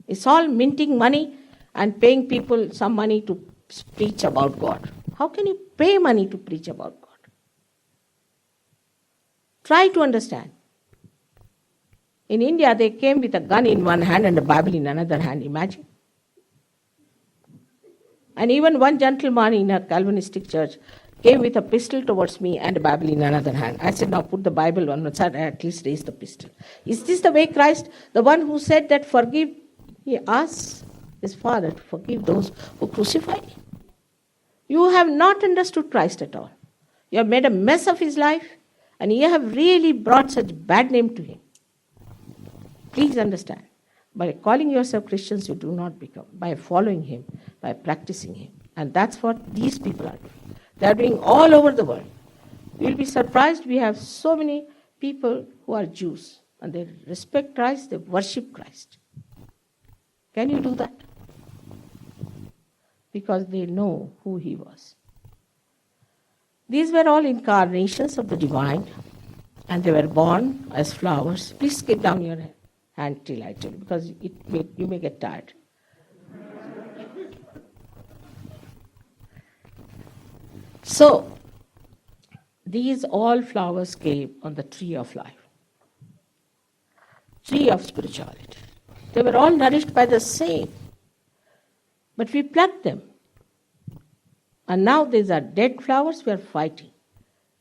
It's all minting money and paying people some money to preach about God. How can you pay money to preach about God? Try to understand. In India, they came with a gun in one hand and a Bible in another hand. Imagine. And even one gentleman in a Calvinistic church came with a pistol towards me and a Bible in another hand. I said, now put the Bible on one side and at least raise the pistol. Is this the way Christ, the one who said that forgive, he asked his Father to forgive those who crucified him? You have not understood Christ at all. You have made a mess of his life and you have really brought such bad name to him. Please understand. By calling yourself Christians, you do not become. By following him, by practicing him. And that's what these people are doing. They are doing all over the world. You will be surprised, we have so many people who are Jews. And they respect Christ, they worship Christ. Can you do that? Because they know who he was. These were all incarnations of the divine. And they were born as flowers. Please keep down your hand till I tell you, because you may get tired. So, these all flowers came on the tree of life, tree of spirituality. They were all nourished by the same. But we plucked them. And now these are dead flowers we are fighting.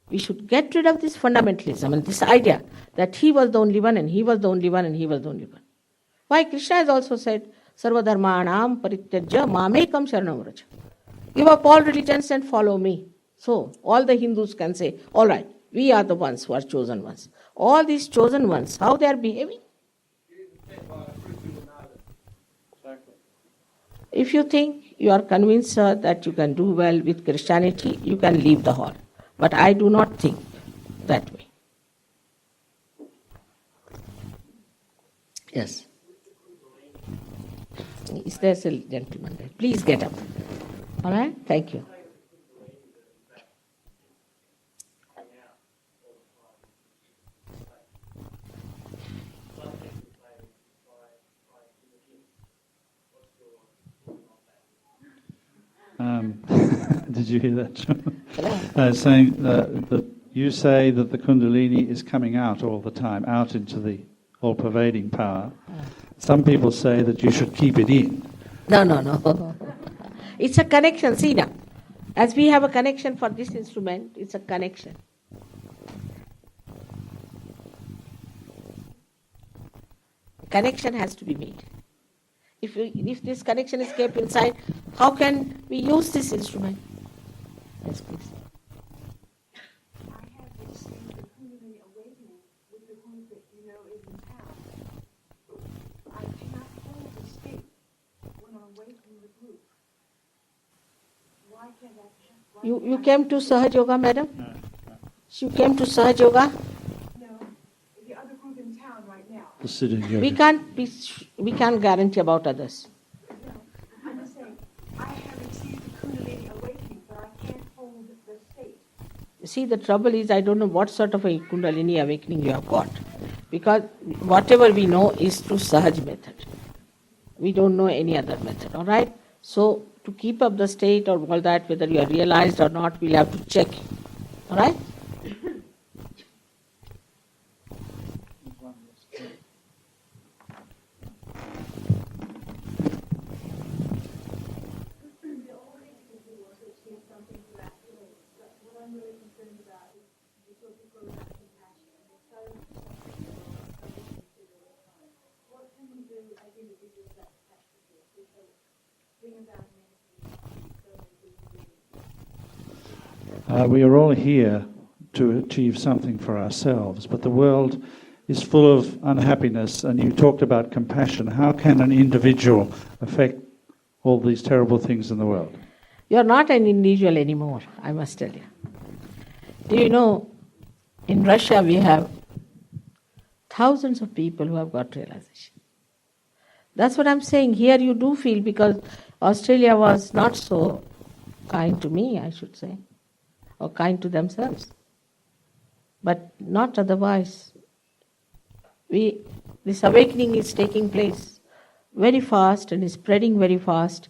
We should get rid of this fundamentalism and this idea that he was the only one and he was the only one and he was the only one. Why Krishna has also said, Sarva dharmanam parityajya mamekam sharanam vraja. Give up all religions and follow me. So all the Hindus can say, all right, we are the ones who are chosen ones. All these chosen ones, how they are behaving? If you think you are convinced, sir, that you can do well with Christianity, you can leave the hall. But I do not think that way. Yes. Is there a gentleman there? Please get up. All right? Thank you. Did you hear that? Saying that you say that the Kundalini is coming out all the time, out into the all-pervading power. Some people say that you should keep it in. No. It's a connection. See now, as we have a connection for this instrument, it's a connection. Connection has to be made. If this connection is kept inside, how can we use this instrument? Yes, please. I have received the Kundalini awakening with the group that you know is in town. I cannot hold the state when I'm away from the group. Why can't I? You came to Sahaja Yoga, madam? You came to Sahaja Yoga? No, the other group in town right now. The sitting yoga. We can't guarantee about others. No, I'm just saying, I have received the Kundalini awakening, but I can't hold the state. See, the trouble is, I don't know what sort of a Kundalini awakening you have got. Because whatever we know is through Sahaj method. We don't know any other method, all right? So, to keep up the state or all that, whether you are realized or not, we'll have to check. All right? We are all here to achieve something for ourselves, but the world is full of unhappiness, and you talked about compassion. How can an individual affect all these terrible things in the world? You're not an individual anymore, I must tell you. Do you know, in Russia we have thousands of people who have got realization. That's what I'm saying. Here you do feel, because Australia was not so kind to me, I should say, or kind to themselves. But not otherwise. This awakening is taking place very fast and is spreading very fast,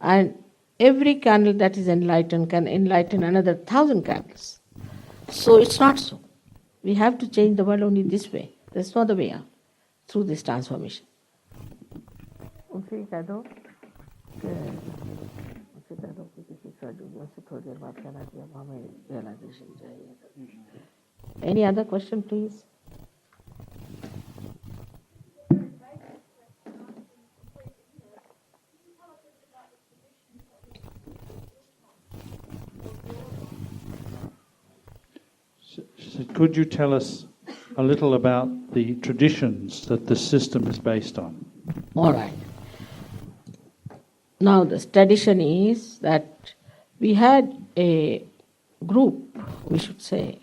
and every candle that is enlightened can enlighten another 1,000 candles. So it's not so. We have to change the world only this way. There's no other way out, through this transformation. उनसे कह दो कि उनसे कह दो कि किसी सहयोगियों से थोड़ी देर बात करना कि अब हमें रियलाइजेशन चाहिए. Any other question, please? So could you tell us a little about the traditions that the system is based on? All right. Now, the tradition is that we had a group, we should say,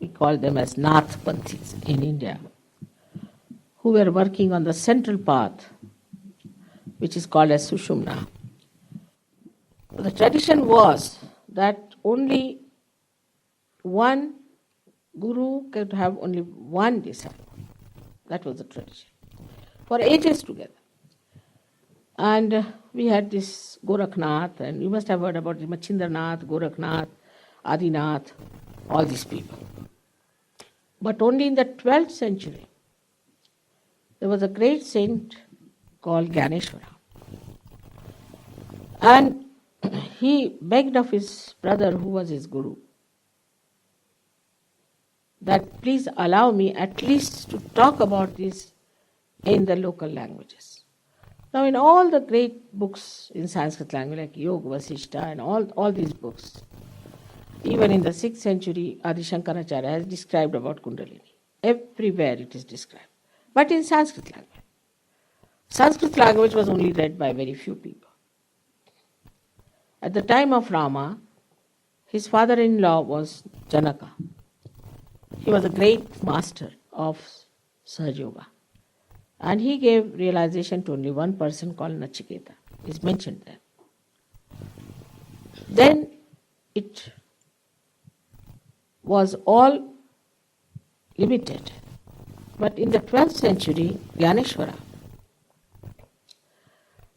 we call them as Nath Panthis in India, who were working on the central path, which is called as Sushumna. The tradition was that only one guru could have only one disciple. That was the tradition, for ages together. And we had this Gorakhnath, and you must have heard about the Machindranath, Gorakhnath, Adinath, all these people. But only in the 12th century, there was a great saint called Gyaneshwara. And he begged of his brother, who was his guru, that please allow me at least to talk about this in the local languages. Now, in all the great books in Sanskrit language, like Yoga, Vasishta, and all these books, even in the 6th century, Adi Shankaracharya has described about Kundalini. Everywhere it is described. But in Sanskrit language. Sanskrit language was only read by very few people. At the time of Rama, his father-in-law was Janaka. He was a great master of Sahaja Yoga. And he gave realization to only one person called Nachiketa. It's mentioned there. Then it was all limited. But in the 12th century, Gyaneshwara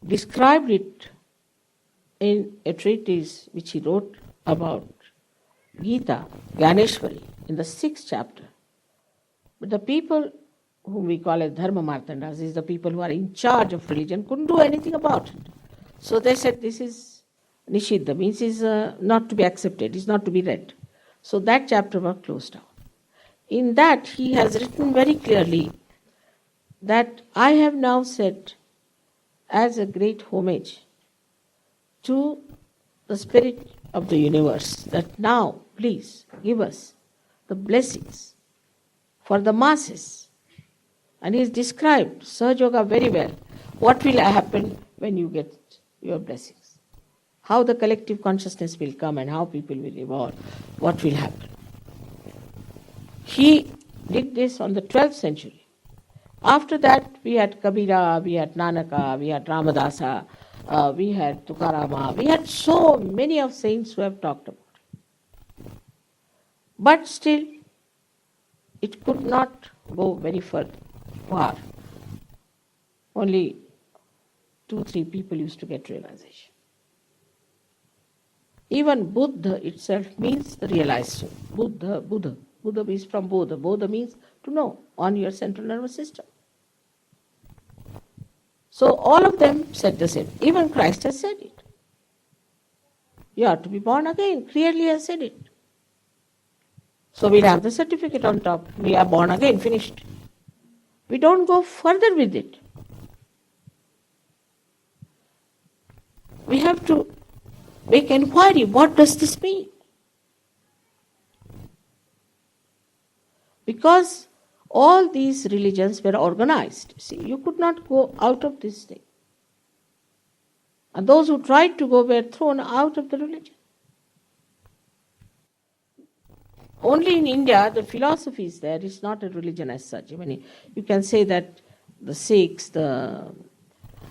described it in a treatise which he wrote about Gita, Gyaneshwari, in the 6th chapter. But the people whom we call as Dharma Martandas, is the people who are in charge of religion, couldn't do anything about it. So they said this is Nishiddha, means is not to be accepted, is not to be read. So that chapter was closed down. In that he has written very clearly that I have now said as a great homage to the spirit of the universe that now please give us the blessings for the masses. And he has described Sahaja Yoga very well. What will happen when you get your blessings? How the collective consciousness will come and how people will evolve. What will happen? He did this on the 12th century. After that, we had Kabira, we had Nanaka, we had Ramadasa, we had Tukarama, we had so many of saints who have talked about it. But still, it could not go very far. Only 2-3 people used to get realization. Even Buddha itself means the realized soul. Buddha means from Bodha. Bodha means to know on your central nervous system. So all of them said the same. Even Christ has said it. You have to be born again. Clearly has said it. So we'll have the certificate on top. We are born again, finished. We don't go further with it. We have to make inquiry. What does this mean? Because All these religions were organized. See, you could not go out of this thing. And those who tried to go were thrown out of the religion. Only in India, the philosophy is there. It's not a religion as such. I mean, you can say that the Sikhs, the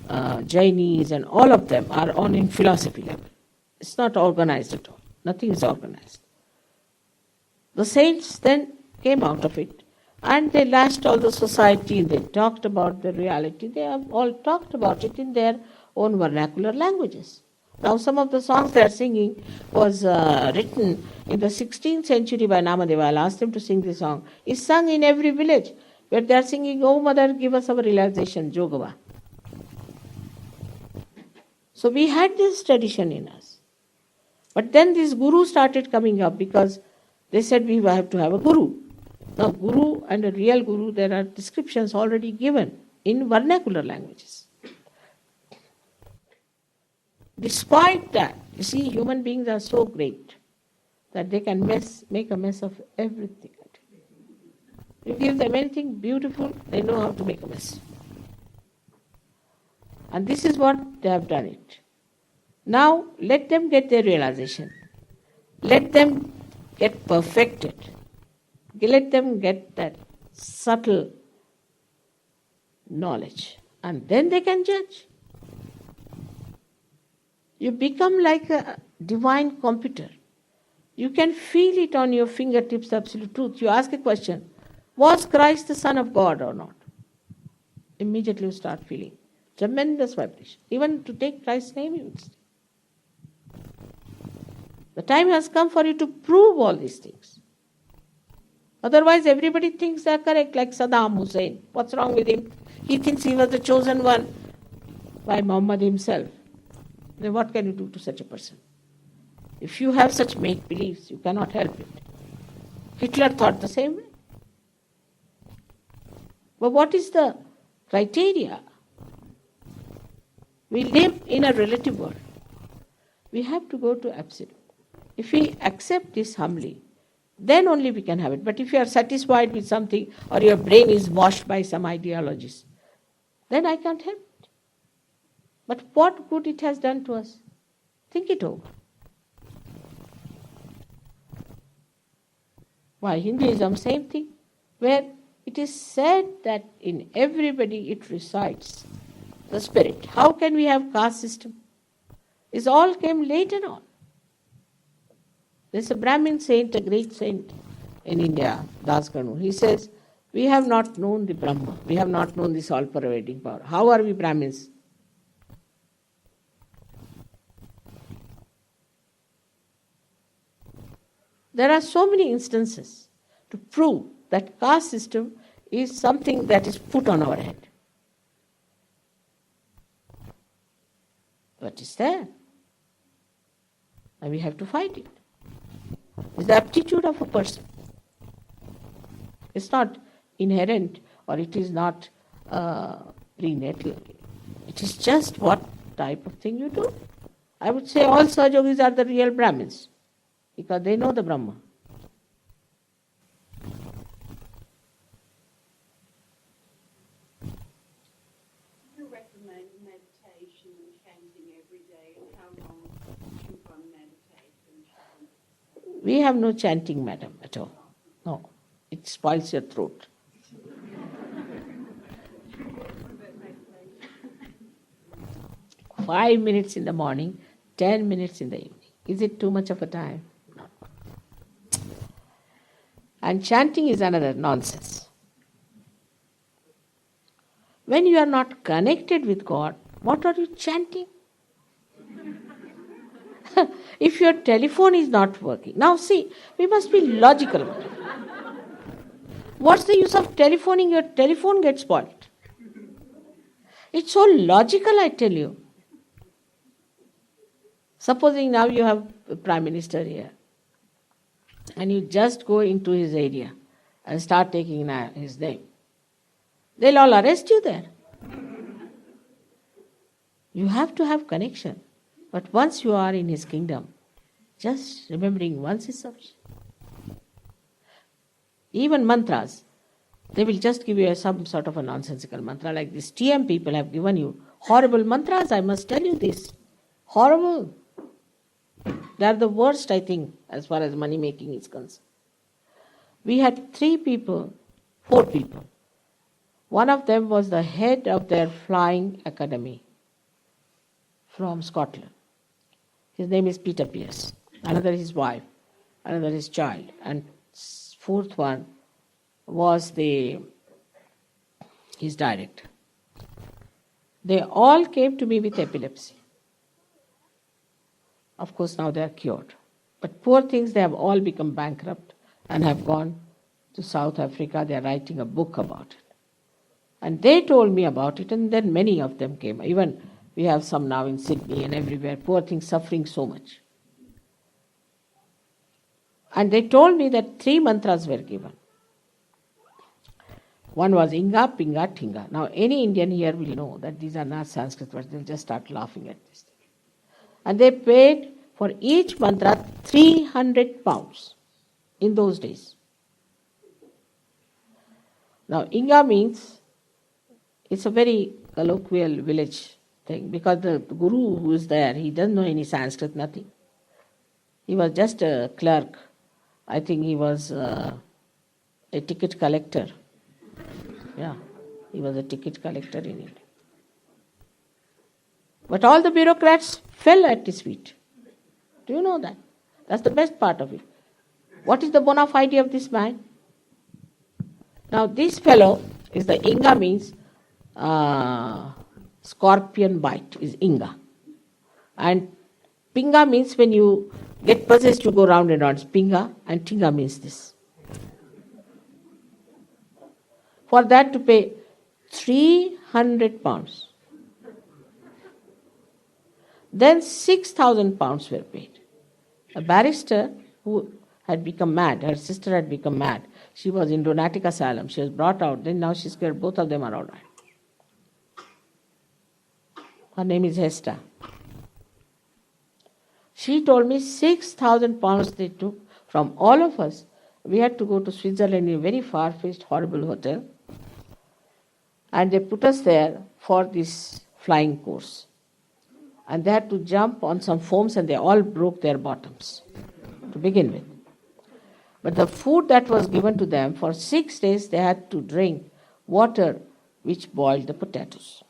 Jainis, and all of them are on in philosophy level. It's not organized at all. Nothing is organized. The saints then came out of it, and they lashed all the society. They talked about the reality. They have all talked about it in their own vernacular languages. Now, some of the songs they are singing was written in the 16th century by Namadeva. I'll ask them to sing this song. It's sung in every village where they are singing, "Oh Mother, give us our realization, Jogava." So we had this tradition in us. But then this guru started coming up because they said we have to have a guru. Now, guru and a real guru, there are descriptions already given in vernacular languages. Despite that, you see, human beings are so great that they can make a mess of everything. You give them anything beautiful, they know how to make a mess. And this is what they have done it. Now, let them get their realization. Let them get perfected. Let them get that subtle knowledge. And then they can judge. You become like a divine computer. You can feel it on your fingertips, the absolute truth. You ask a question, was Christ the Son of God or not? Immediately you start feeling tremendous vibration. Even to take Christ's name, you will see. The time has come for you to prove all these things. Otherwise, everybody thinks they are correct, like Saddam Hussein. What's wrong with him? He thinks he was the chosen one by Muhammad himself. Then what can you do to such a person? If you have such make-believes, you cannot help it. Hitler thought the same way. But what is the criteria? We live in a relative world. We have to go to absolute. If we accept this humbly, then only we can have it. But if you are satisfied with something or your brain is washed by some ideologies, then I can't help it. But what good it has done to us? Think it over. Why, Hinduism, same thing, where it is said that in everybody it resides, the spirit. How can we have caste system? This all came later on. There's a Brahmin saint, a great saint in India, Das Kanu. He says, we have not known the Brahma. We have not known this all-pervading power. How are we Brahmins? There are so many instances to prove that caste system is something that is put on our head. But it's there. And we have to fight it. It's the aptitude of a person. It's not inherent or it is not prenatal. It is just what type of thing you do. I would say all Sahajogis are the real Brahmins because they know the Brahma. You recommend meditation and chanting every day, and how long should one meditate and chant? We have no chanting, madam, at all. No. It spoils your throat. 5 minutes in the morning, 10 minutes in the evening. Is it too much of a time? No. And chanting is another nonsense. When you are not connected with God, what are you chanting? If your telephone is not working. Now see, we must be logical. What's the use of telephoning? Your telephone gets spoiled. It's so logical, I tell you. Supposing now you have a Prime Minister here and you just go into his area and start taking his name. They'll all arrest you there. You have to have connection. But once you are in his kingdom, just remembering once is sufficient. Even mantras. They will just give you some sort of a nonsensical mantra like this. TM people have given you horrible mantras, I must tell you this. Horrible. They are the worst, I think, as far as money making is concerned. We had 4 people. One of them was the head of their flying academy from Scotland. His name is Peter Pierce. Another his wife, another his child. And 4th one was his director. They all came to me with epilepsy. Of course, now they are cured. But poor things, they have all become bankrupt and have gone to South Africa. They are writing a book about it. And they told me about it, and then many of them came. Even we have some now in Sydney and everywhere. Poor things suffering so much. And they told me that 3 mantras were given. One was Inga, Pinga, Tinga. Now, any Indian here will know that these are not Sanskrit words. They'll just start laughing at this. And they paid for each mantra 300 pounds in those days. Now, Inga means, it's a very colloquial village thing, because the guru who is there, he doesn't know any Sanskrit, nothing. He was just a clerk. I think he was a ticket collector. Yeah, he was a ticket collector in India. But all the bureaucrats fell at his feet. Do you know that? That's the best part of it. What is the bona fide of this man? Now this fellow is the Inga means scorpion bite is Inga. And Pinga means when you get possessed you go round and round. It's Pinga, and Tinga means this. For that to pay 300 pounds. Then 6,000 pounds were paid. A barrister who had become mad, her sister had become mad. She was in lunatic asylum. She was brought out. Then now she's scared. Both of them are all right. Her name is Hester. She told me 6,000 pounds they took from all of us. We had to go to Switzerland in a very far-fetched, horrible hotel. And they put us there for this flying course. And they had to jump on some foams and they all broke their bottoms to begin with. But the food that was given to them, for 6 days they had to drink water which boiled the potatoes.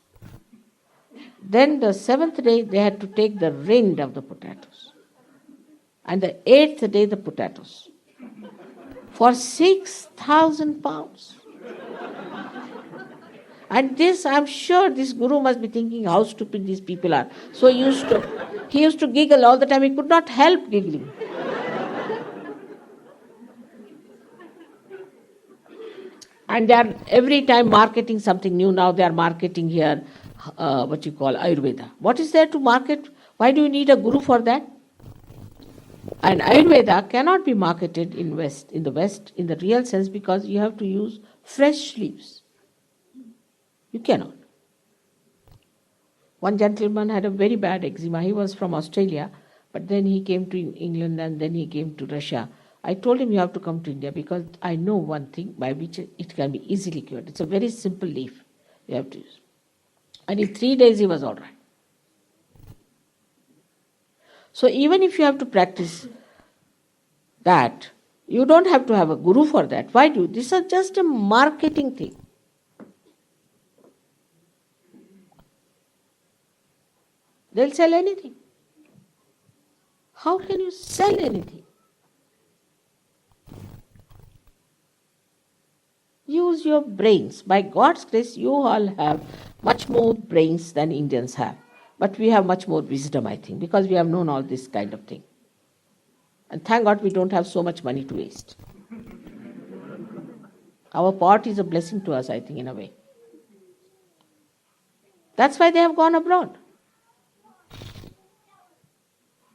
Then the 7th day they had to take the rind of the potatoes. And the 8th day the potatoes. For 6,000 pounds. And this, I'm sure this guru must be thinking how stupid these people are. So he used to giggle all the time. He could not help giggling. And they are every time marketing something new. Now they are marketing here, what you call Ayurveda. What is there to market? Why do you need a guru for that? And Ayurveda cannot be marketed in the West, in the real sense, because you have to use fresh leaves. You cannot. One gentleman had a very bad eczema. He was from Australia, but then he came to England and then he came to Russia. I told him you have to come to India because I know one thing by which it can be easily cured. It's a very simple leaf you have to use. And in 3 days he was all right. So even if you have to practice that, you don't have to have a guru for that. Why do? This is just a marketing thing. They'll sell anything. How can you sell anything? Use your brains. By God's grace, you all have much more brains than Indians have. But we have much more wisdom, I think, because we have known all this kind of thing. And thank God we don't have so much money to waste. Our poverty is a blessing to us, I think, in a way. That's why they have gone abroad.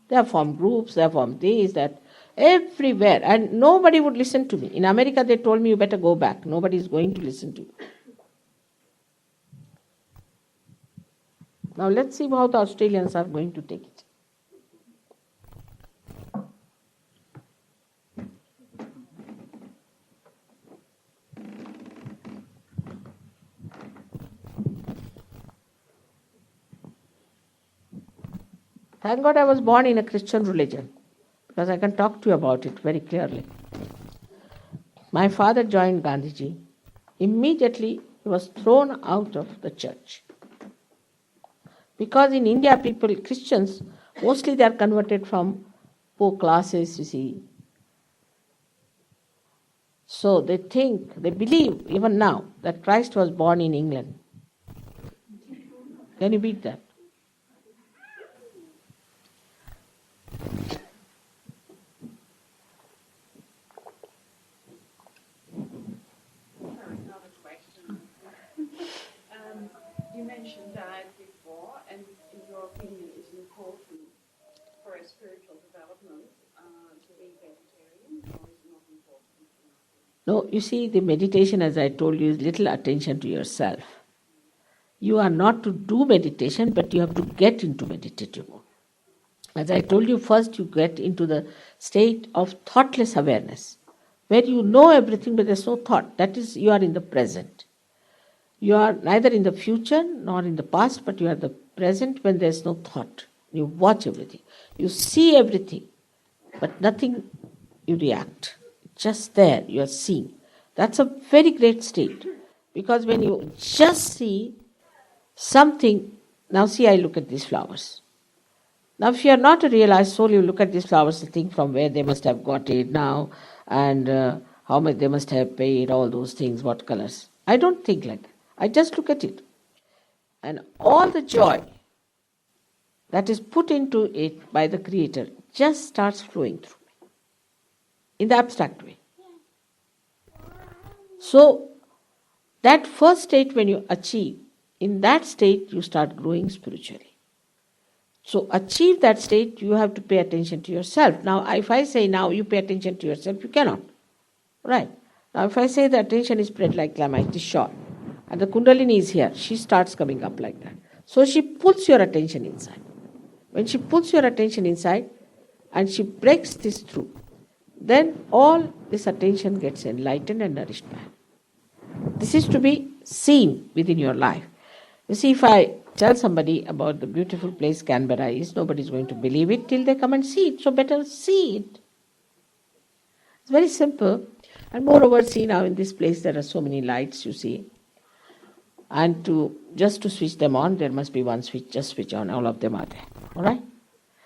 They have formed groups, they have formed this, that, everywhere. And nobody would listen to me. In America, they told me, you better go back. Nobody is going to listen to you. Now let's see how the Australians are going to take it. Thank God I was born in a Christian religion, because I can talk to you about it very clearly. My father joined Gandhiji. Immediately he was thrown out of the church. Because in India, people, Christians, mostly they are converted from poor classes, you see. So they think, they believe even now that Christ was born in England. Can you beat that? Another question. You mentioned diet before, and in your opinion, is it important for a spiritual development to be vegetarian, or is it not important? No, you see, the meditation, as I told you, is little attention to yourself. You are not to do meditation, but you have to get into meditative mode. As I told you, first you get into the state of thoughtless awareness, where you know everything but there's no thought. That is, you are in the present. You are neither in the future nor in the past, but you are the present when there's no thought. You watch everything. You see everything, but nothing you react. Just there, you are seeing. That's a very great state. Because when you just see something, now see, I look at these flowers. Now, if you are not a realized soul, you look at these flowers and think from where they must have got it now, and how much they must have paid, all those things, what colors. I don't think like that. I just look at it. And all the joy that is put into it by the Creator just starts flowing through me in the abstract way. So, that first state when you achieve, in that state you start growing spiritually. So, achieve that state, you have to pay attention to yourself. Now, if I say now you pay attention to yourself, you cannot. Right? Now, if I say the attention is spread like llama, it is short, and the Kundalini is here, she starts coming up like that. So, she pulls your attention inside. When she pulls your attention inside and she breaks this through, then all this attention gets enlightened and nourished by her. This is to be seen within your life. You see, if I tell somebody about the beautiful place Canberra is, nobody is going to believe it till they come and see it. So better see it. It's very simple. And moreover, see now in this place there are so many lights, you see. And just to switch them on, there must be one switch, just switch on, all of them are there. Alright?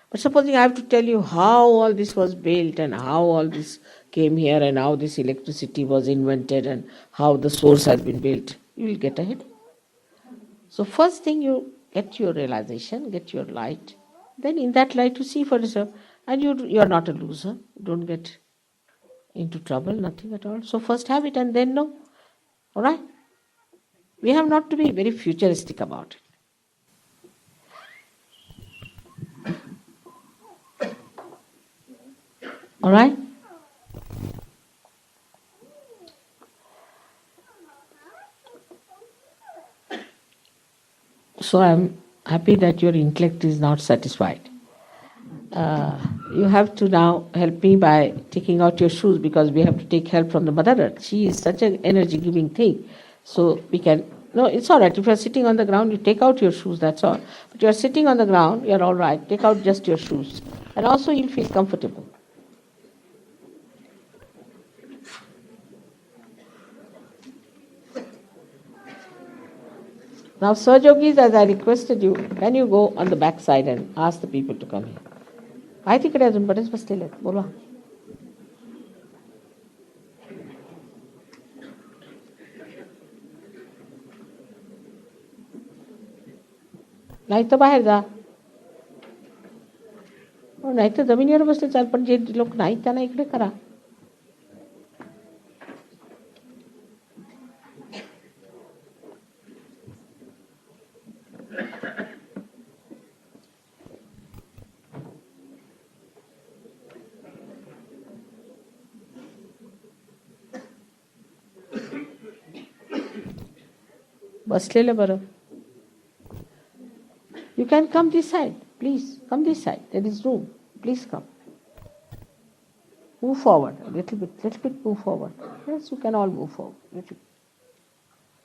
But supposing I have to tell you how all this was built and how all this came here and how this electricity was invented and how the source has been built, you will get ahead. So first thing you get your realization, get your light. Then in that light you see for yourself. And you are not a loser. You don't get into trouble, nothing at all. So first have it and then know. Alright? We have not to be very futuristic about it. Alright? So I am happy that your intellect is not satisfied. You have to now help me by taking out your shoes, because we have to take help from the Mother Earth. She is such an energy-giving thing. So we can... No, it's all right. If you are sitting on the ground, you take out your shoes, that's all. But you are sitting on the ground, you are all right. Take out just your shoes. And also you'll feel comfortable. Now, Sahajogis, as I requested you, can you go on the back side and ask the people to come here? I think it hasn't, but it's still it. Bola. नाही तर बाहेर जा. नाही तर जमिनीवर बसले चाल, पण जे लोक नाही त्यांना इकडे करा. बसलेलं बरं. You can come this side, please. Come this side. There is room. Please come. Move forward a little bit move forward. Yes, you can all move forward. Little.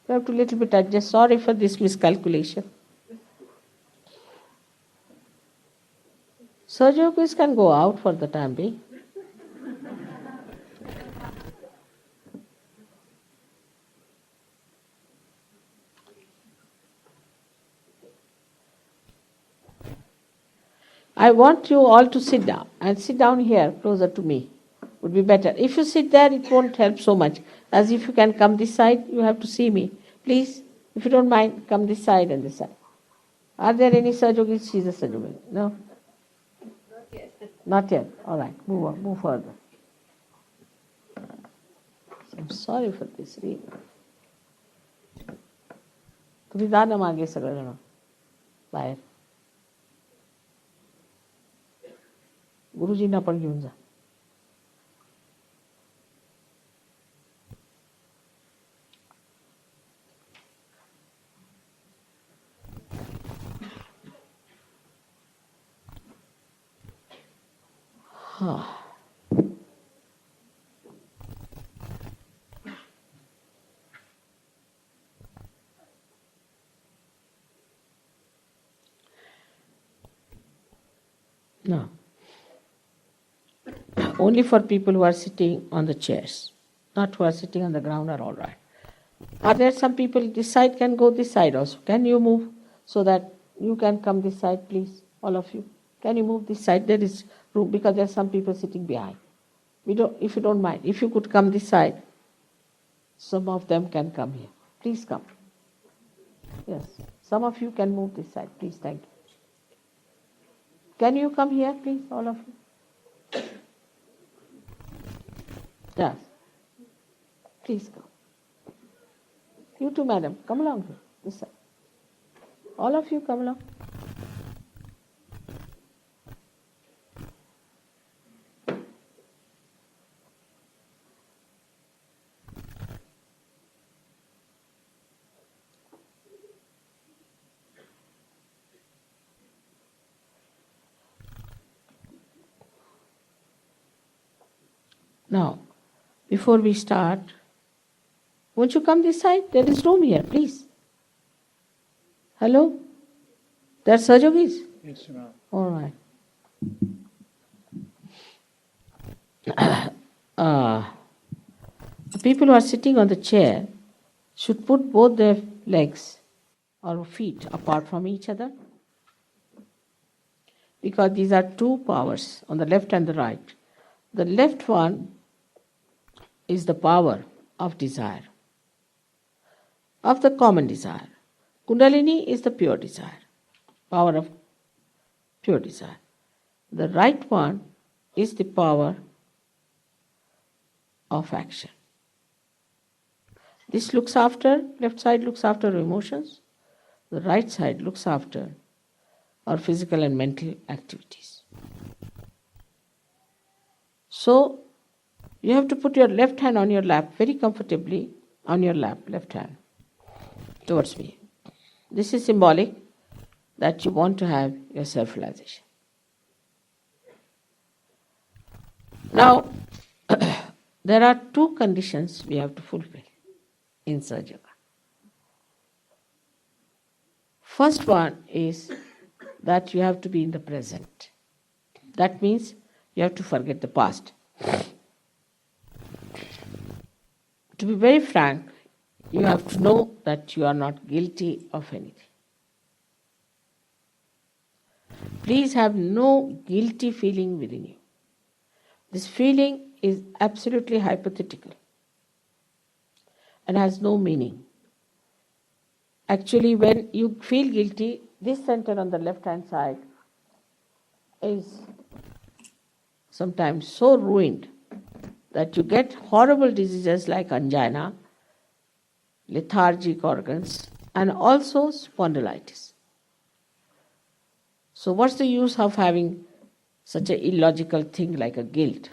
You have to little bit adjust. Sorry for this miscalculation. Surgeries can go out for the time being. I want you all to sit down, and sit down here closer to me. Would be better. If you sit there, it won't help so much. As if you can come this side, you have to see me. Please, if you don't mind, come this side and this side. Are there any Sajogis? She's a Sajogi. No? Not yet. Not yet. All right. Move on. Move further. I'm sorry for this. Really. तुम्ही जा ना मागे सगळेजण बाहेर. गुरुजींना पण घेऊन जा. No. Only for people who are sitting on the chairs, not who are sitting on the ground are all right. Are there some people this side can go this side also? Can you move so that you can come this side, please, all of you? Can you move this side? There is room because there are some people sitting behind. If you don't mind, if you could come this side, some of them can come here. Please come. Yes, some of you can move this side, please. Thank you. Can you come here, please, all of you? Yes. Please come. You too, madam. Come along here, this side. All of you come along. Now, before we start, won't you come this side? There is room here, please. Hello? There are Sajogis? Yes, ma'am. All right. The people who are sitting on the chair should put both their legs or feet apart from each other, because these are two powers on the left and the right. The left one is the power of desire, of the common desire. Kundalini is the pure desire, power of pure desire. The right one is the power of action. This looks after, left side looks after our emotions, the right side looks after our physical and mental activities. So, you have to put your left hand on your lap, very comfortably on your lap, left hand, towards me. This is symbolic that you want to have your self-realization. Now, there are two conditions we have to fulfill in Sahaja. First one is that you have to be in the present. That means you have to forget the past. To be very frank, you have to know that you are not guilty of anything. Please have no guilty feeling within you. This feeling is absolutely hypothetical and has no meaning. Actually, when you feel guilty, this center on the left-hand side is sometimes so ruined that you get horrible diseases like angina, lethargic organs, and also spondylitis. So what's the use of having such an illogical thing like a guilt?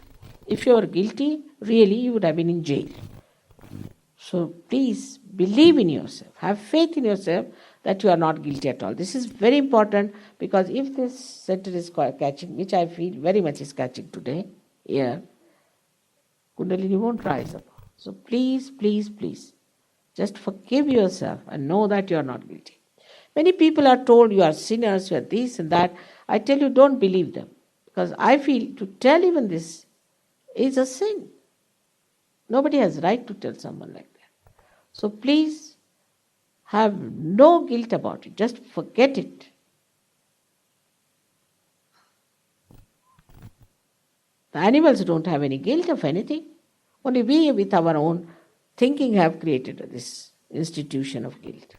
If you were guilty, really you would have been in jail. So please believe in yourself, have faith in yourself that you are not guilty at all. This is very important, because if this center is catching, which I feel very much is catching today, here, Kundalini won't rise up. So please, please, please, just forgive yourself and know that you are not guilty. Many people are told you are sinners, you are this and that. I tell you, don't believe them. Because I feel to tell even this is a sin. Nobody has right to tell someone like that. So please have no guilt about it. Just forget it. The animals don't have any guilt of anything. Only we with our own thinking have created this institution of guilt.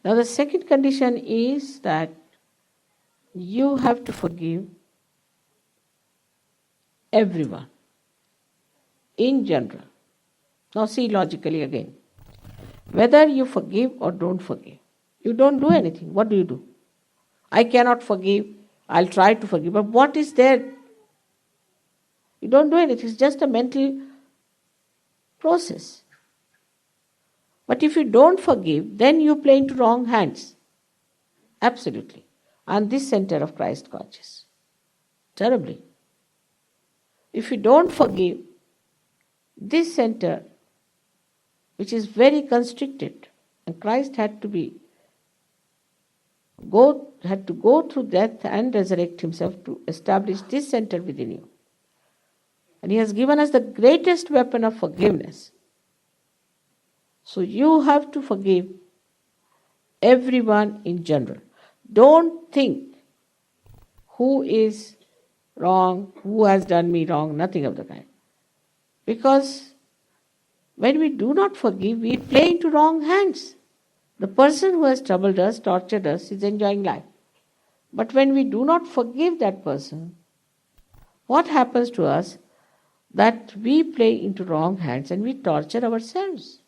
Now the second condition is that you have to forgive everyone, in general. Now see logically again. Whether you forgive or don't forgive, you don't do anything. What do? I cannot forgive, I'll try to forgive. But what is there? You don't do anything. It's just a mental process. But if you don't forgive, then you play into wrong hands. Absolutely. And this center of Christ conscious. Terribly. If you don't forgive, this center, which is very constricted, and Christ had to go through death and resurrect himself to establish this center within you. And he has given us the greatest weapon of forgiveness. So you have to forgive everyone in general. Don't think who is wrong, who has done me wrong, nothing of the kind. Because when we do not forgive, we play into wrong hands. The person who has troubled us, tortured us, is enjoying life. But when we do not forgive that person, what happens to us? That we play into wrong hands and we torture ourselves.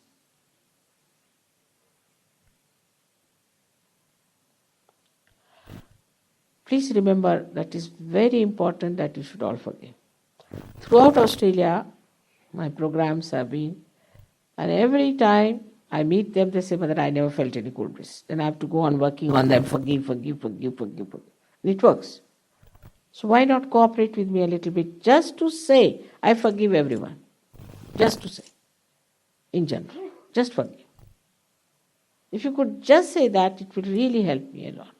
Please remember that is very important that you should all forgive. Throughout Australia, my programs have been, and every time I meet them, they say, Mother, I never felt any cold breeze. Then I have to go on working on them, forgive. And it works. So why not cooperate with me a little bit, just to say, I forgive everyone. Just to say, in general, just forgive. If you could just say that, it will really help me a lot.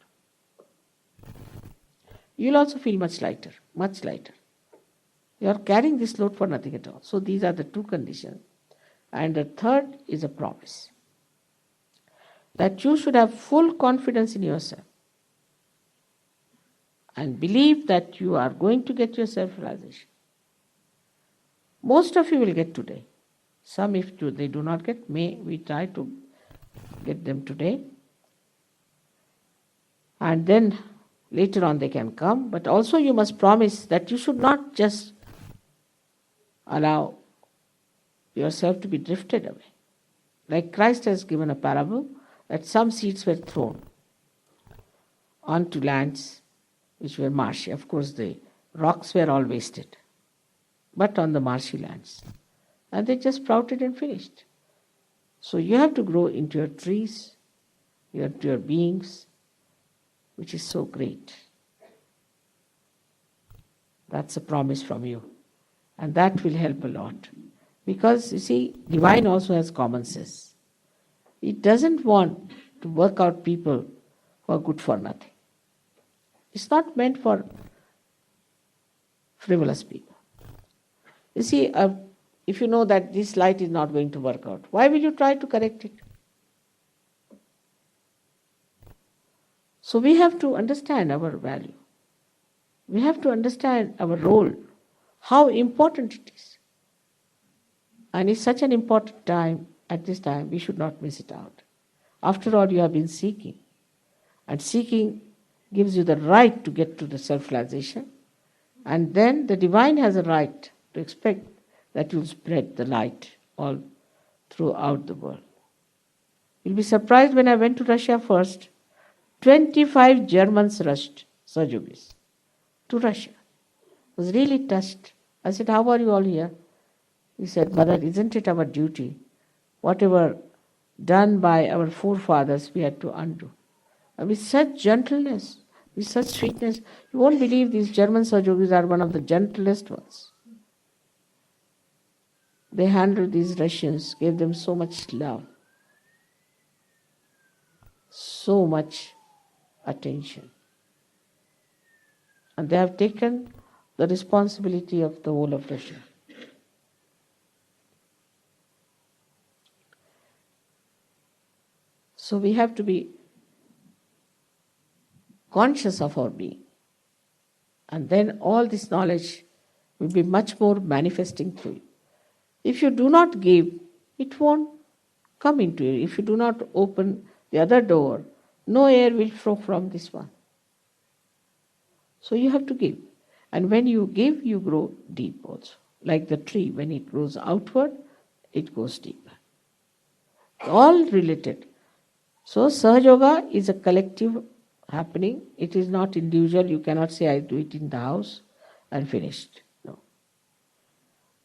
You'll also feel much lighter, much lighter. You are carrying this load for nothing at all. So these are the two conditions. And the third is a promise. That you should have full confidence in yourself. And believe that you are going to get your self-realization. Most of you will get today. Some, if they do not get, we try to get them today. And then later on they can come. But also you must promise that you should not just allow yourself to be drifted away. Like Christ has given a parable that some seeds were thrown onto lands which were marshy. Of course, the rocks were all wasted, but on the marshy lands. And they just sprouted and finished. So you have to grow into your trees, your beings, which is so great. That's a promise from you. And that will help a lot. Because, you see, divine also has common sense. It doesn't want to work out people who are good for nothing. It's not meant for frivolous people. You see, if you know that this light is not going to work out, why will you try to correct it? So we have to understand our value. We have to understand our role, how important it is. And it's such an important time, at this time, we should not miss it out. After all, you have been seeking. And seeking gives you the right to get to the self-realization. And then the divine has a right to expect that you'll spread the light all throughout the world. You'll be surprised when I went to Russia first, 25 Germans rushed, Sajogis, to Russia. I was really touched. I said, how are you all here? He said, Mother, isn't it our duty? Whatever done by our forefathers, we had to undo. And with such gentleness, with such sweetness, you won't believe these German Sajogis are one of the gentlest ones. They handled these Russians, gave them so much love, so much attention. And they have taken the responsibility of the whole of Russia. So we have to be conscious of our being. And then all this knowledge will be much more manifesting through you. If you do not give, it won't come into you. If you do not open the other door, no air will flow from this one. So you have to give. And when you give, you grow deep also. Like the tree, when it grows outward, it goes deeper. All related. So Sahaja Yoga is a collective happening. It is not individual. You cannot say, I do it in the house and finished. No.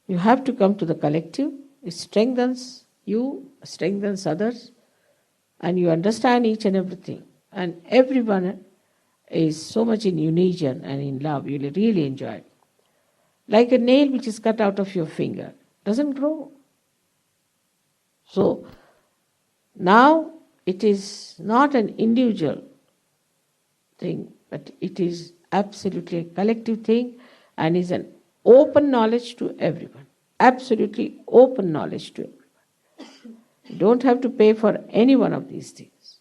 You have to come to the collective. It strengthens you, strengthens others, and you understand each and everything. And everyone is so much in unison and in love. You will really enjoy it. Like a nail which is cut out of your finger. Doesn't grow. So, now it is not an individual thing, but it is absolutely a collective thing and is an open knowledge to everyone. Absolutely open knowledge to everyone. You don't have to pay for any one of these things.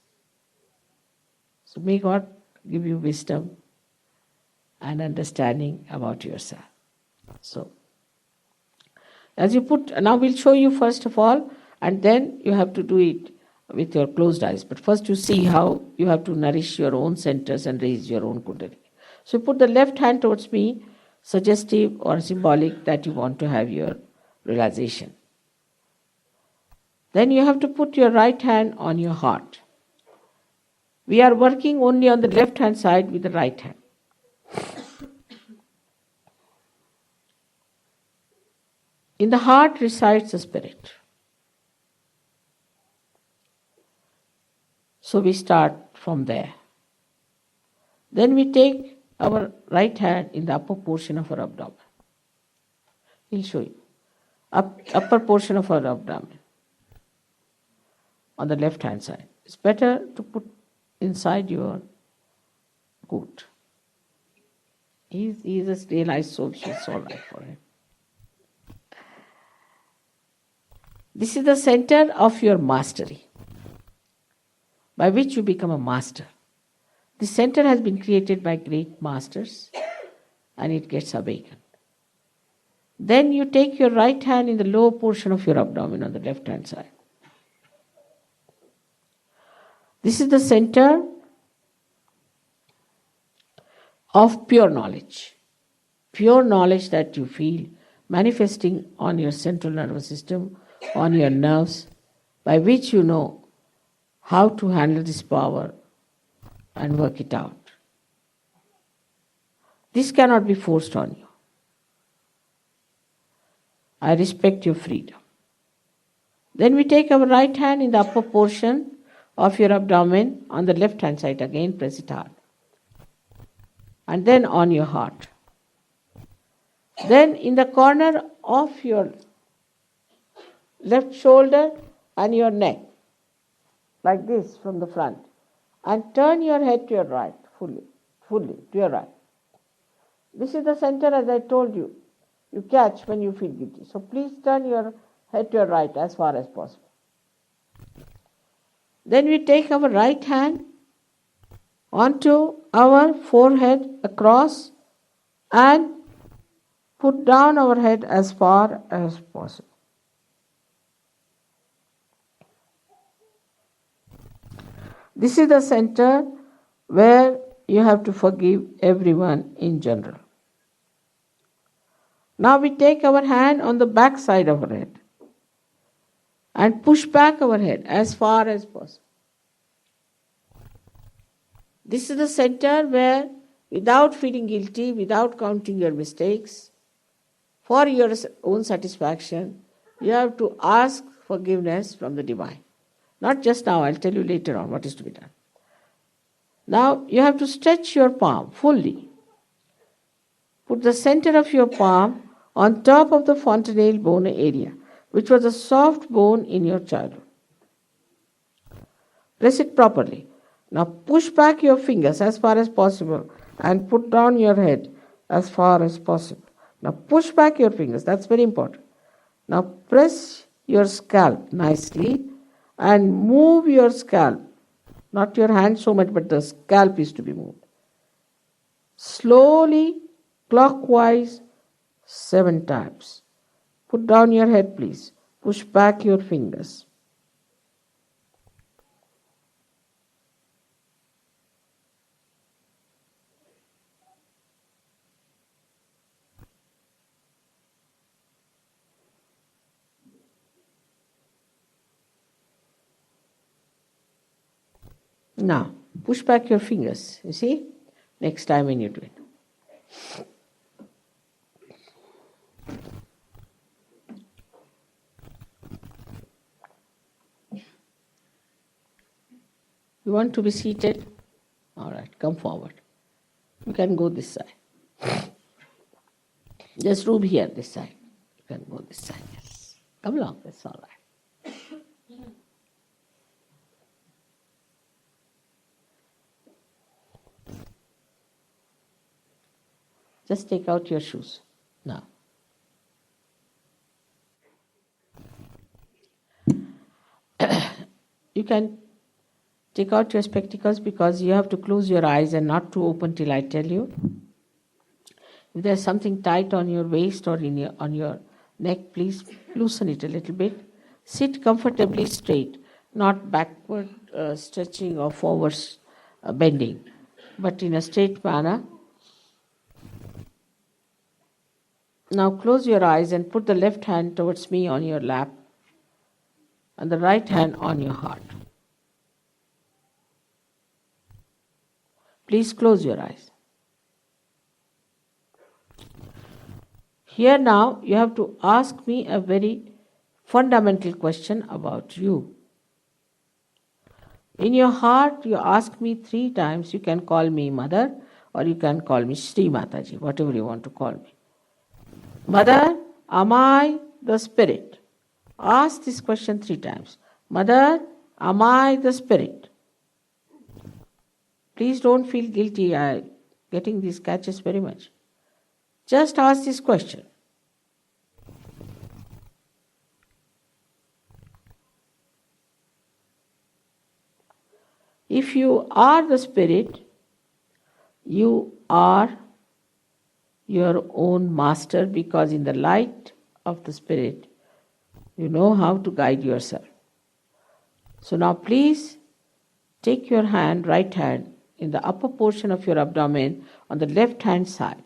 So may God give you wisdom and understanding about yourself. So, as you put, now we'll show you first of all, and then you have to do it with your closed eyes. But first you see how you have to nourish your own centers and raise your own kundalini. So you put the left hand towards me, suggestive or symbolic that you want to have your realization. Then you have to put your right hand on your heart. We are working only on the left hand side with the right hand. In the heart resides the spirit. So we start from there. Then we take our right hand in the upper portion of our abdomen. He'll show you. Upper portion of our abdomen. On the left hand side. It's better to put inside your gut. He's a realized soul, so it's all right for him. This is the center of your mastery, by which you become a master. The center has been created by great masters and it gets awakened. Then you take your right hand in the lower portion of your abdomen on the left hand side. This is the center of pure knowledge. Pure knowledge that you feel manifesting on your central nervous system, on your nerves, by which you know how to handle this power and work it out. This cannot be forced on you. I respect your freedom. Then we take our right hand in the upper portion of your abdomen on the left hand side. Again, press it hard. And then on your heart. Then in the corner of your left shoulder and your neck, like this from the front, and turn your head to your right, fully to your right. This is the center, as I told you. You catch when you feel guilty. So please turn your head to your right as far as possible. Then we take our right hand onto our forehead across and put down our head as far as possible. This is the center where you have to forgive everyone in general. Now we take our hand on the back side of our head and push back our head as far as possible. This is the center where, without feeling guilty, without counting your mistakes, for your own satisfaction, you have to ask forgiveness from the Divine. Not just now, I'll tell you later on what is to be done. Now you have to stretch your palm fully. Put the center of your palm on top of the fontanelle bone area, which was a soft bone in your childhood. Press it properly. Now push back your fingers as far as possible and put down your head as far as possible. Now push back your fingers, that's very important. Now press your scalp nicely and move your scalp. Not your hand so much, but the scalp is to be moved. Slowly, clockwise, 7 times. Put down your head, please. Push back your fingers. Now, push back your fingers, you see, next time when you do it. You want to be seated? All right, come forward. You can go this side. There's room here, this side. You can go this side, yes. Come along, that's all right. Just take out your shoes now. You can take out your spectacles because you have to close your eyes and not to open till I tell you. If there's something tight on your waist or on your neck, please loosen it a little bit. Sit comfortably straight, not backward stretching or forward bending, but in a straight manner. Now close your eyes and put the left hand towards me on your lap and the right hand on your heart. Please close your eyes. Here now you have to ask me a very fundamental question about you. In your heart you ask me 3 times. You can call me Mother or you can call me Shri Mataji, whatever you want to call me. Mother, am I the spirit? Ask this question 3 times. Mother, am I the spirit? Please don't feel guilty. I'm getting these catches very much. Just ask this question. If you are the spirit, you are your own master, because in the light of the spirit, you know how to guide yourself. So now please take your hand, right hand, in the upper portion of your abdomen on the left hand side.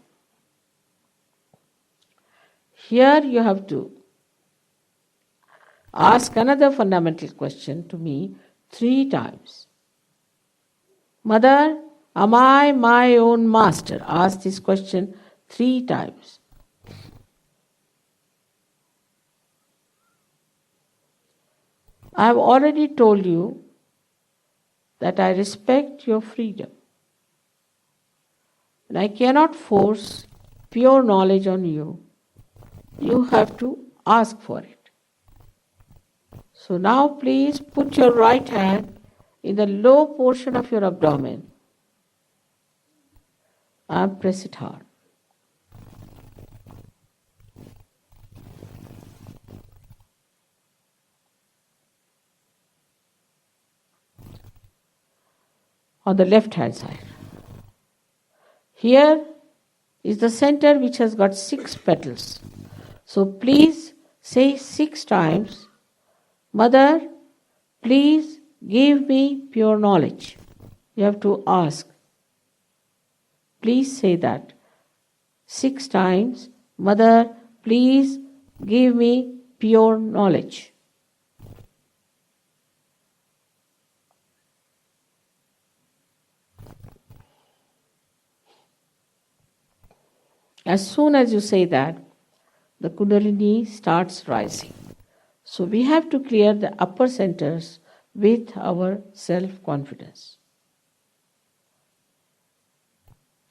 Here you have to ask another fundamental question to me 3 times. Mother, am I my own master? Ask this question 3 times. I have already told you that I respect your freedom. And I cannot force pure knowledge on you. You have to ask for it. So now please put your right hand in the low portion of your abdomen and press it hard. On the left hand side. Here is the center which has got 6 petals. So please say 6 times, Mother, please give me pure knowledge. You have to ask. Please say that 6 times, Mother, please give me pure knowledge. As soon as you say that, the Kundalini starts rising. So we have to clear the upper centers with our self-confidence.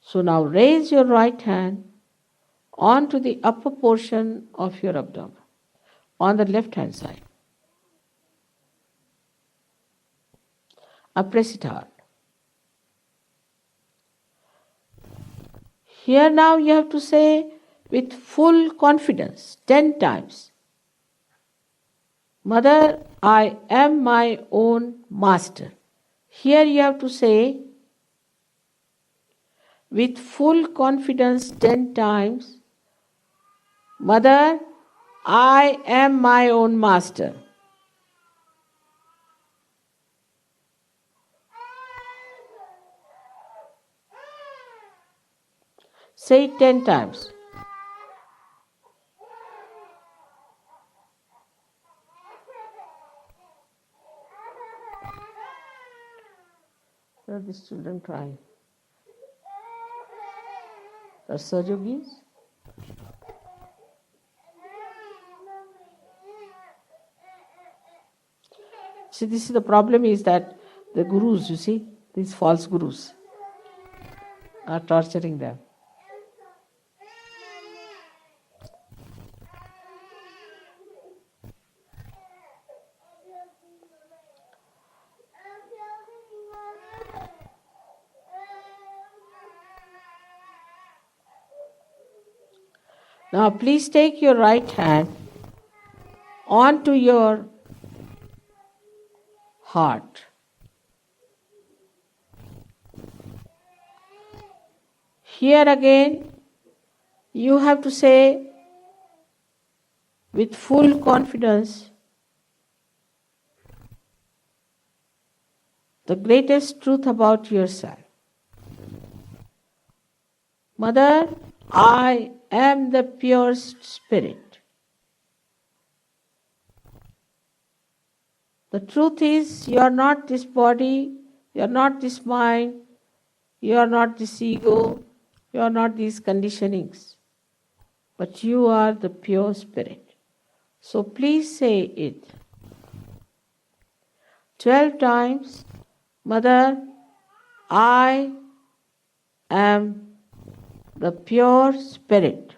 So now raise your right hand onto the upper portion of your abdomen, on the left hand side. And press it hard. Here now you have to say with full confidence 10 times. Mother, I am my own master. Here you have to say with full confidence 10 times, Mother, I am my own master. Say it 10 times. Where are these children crying? The Sahajogis? See, this is the problem is that the gurus, you see, these false gurus are torturing them. Now please take your right hand onto your heart. Here again, you have to say with full confidence the greatest truth about yourself. Mother, I am the purest spirit. The truth is, you are not this body, you are not this mind, you are not this ego, you are not these conditionings, but you are the pure spirit. So please say it 12 times. Mother, I am the pure spirit.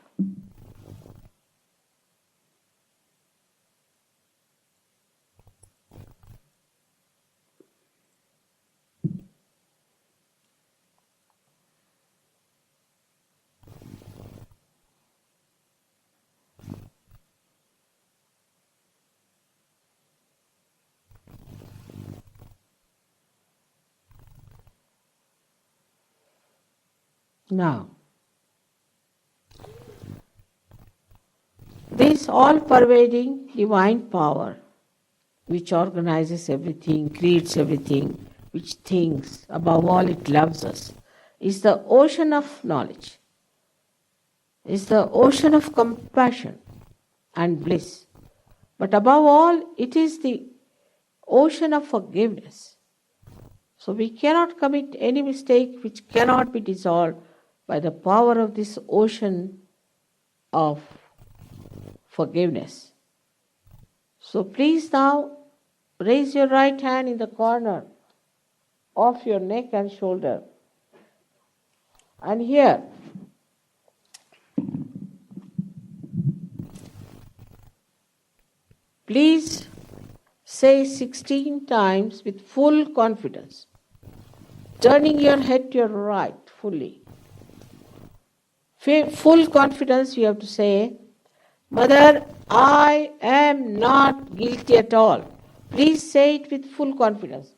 Now, this all-pervading divine power which organizes everything, creates everything, which thinks, above all it loves us, is the ocean of knowledge, is the ocean of compassion and bliss. But above all, it is the ocean of forgiveness. So we cannot commit any mistake which cannot be dissolved by the power of this ocean of forgiveness. So please now raise your right hand in the corner of your neck and shoulder. And here, please say 16 times with full confidence, turning your head to your right fully. Full confidence you have to say, Mother, I am not guilty at all. Please say it with full confidence.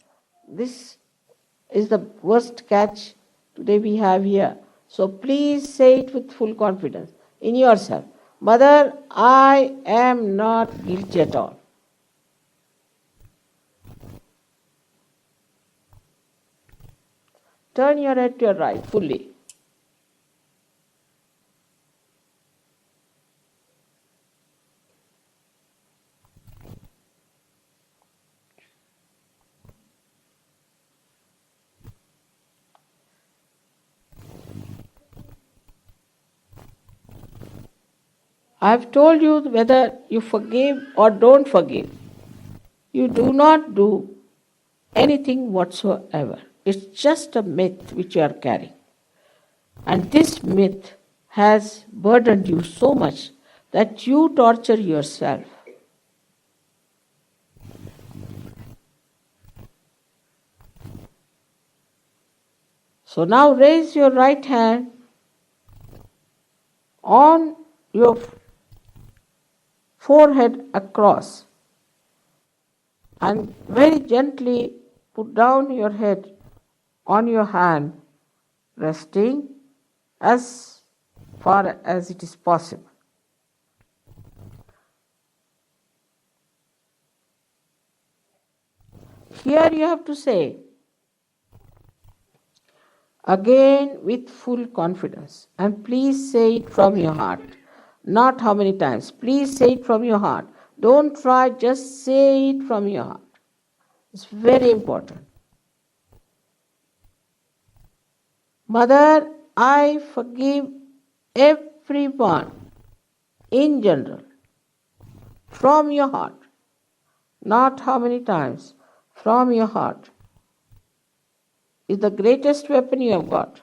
This is the worst catch today we have here. So please say it with full confidence in yourself. Mother, I am not guilty at all. Turn your head to your right fully. I have told you whether you forgive or don't forgive. You do not do anything whatsoever. It's just a myth which you are carrying. And this myth has burdened you so much that you torture yourself. So now raise your right hand on your forehead across, and very gently put down your head on your hand, resting as far as it is possible. Here you have to say, again with full confidence, and please say it from your heart. Not how many times. Please say it from your heart. Don't try, just say it from your heart. It's very important. Mother, I forgive everyone in general from your heart. Not how many times. From your heart is the greatest weapon you have got.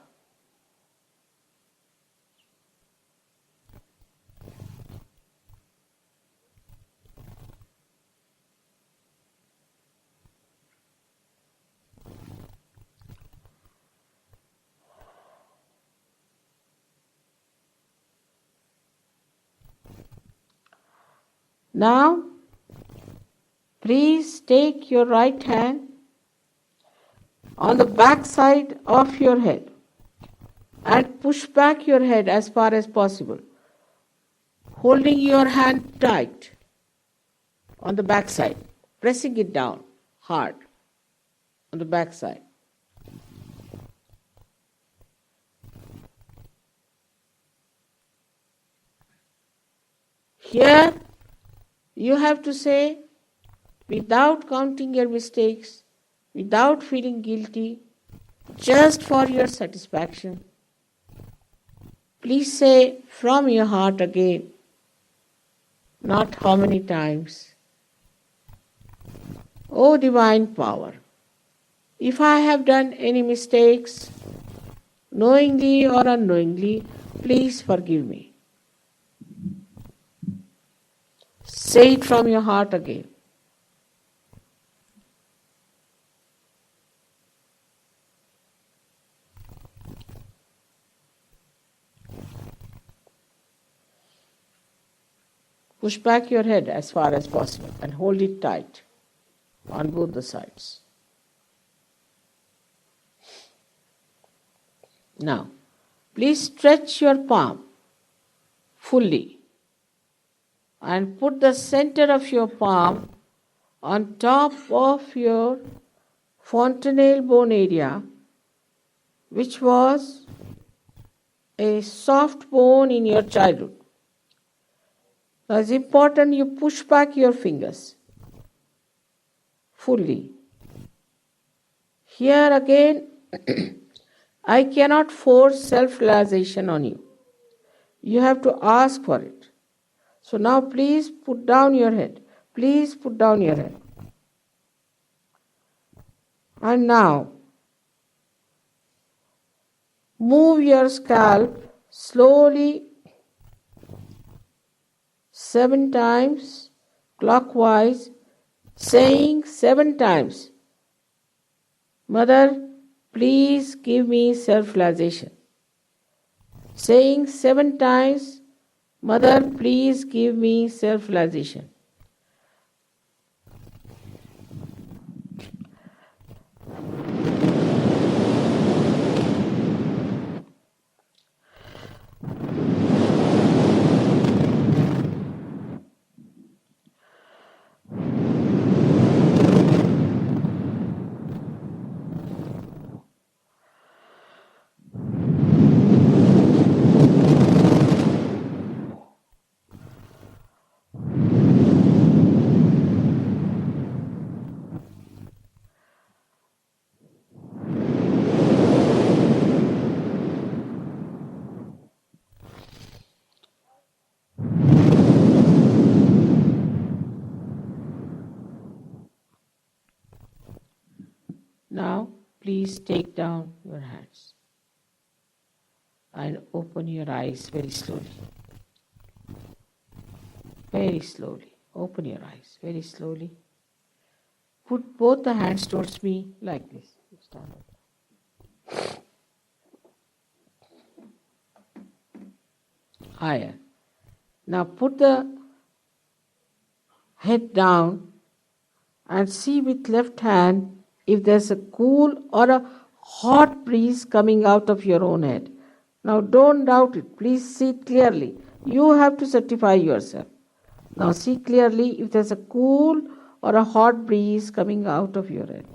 Now, please take your right hand on the back side of your head and push back your head as far as possible, holding your hand tight on the back side, pressing it down hard on the back side. Here you have to say, without counting your mistakes, without feeling guilty, just for your satisfaction, please say from your heart again, not how many times. O divine power, if I have done any mistakes, knowingly or unknowingly, please forgive me. Say it from your heart again. Push back your head as far as possible and hold it tight on both the sides. Now, please stretch your palm fully and put the center of your palm on top of your fontanelle bone area, which was a soft bone in your childhood. Now it's important you push back your fingers fully. Here again, I cannot force self-realization on you. You have to ask for it. So now please put down your head. Please put down your head. And now, move your scalp slowly 7 times clockwise, saying 7 times, Mother, please give me self-realization. Saying 7 times, Mother, please give me self-realization. Now, please take down your hands and open your eyes very slowly. Very slowly. Open your eyes very slowly. Put both the hands towards me like this. Stand up. higher. Now put the head down and see with left hand if there's a cool or a hot breeze coming out of your own head. Now don't doubt it. Please see it clearly. You have to certify yourself. Now see clearly if there's a cool or a hot breeze coming out of your head.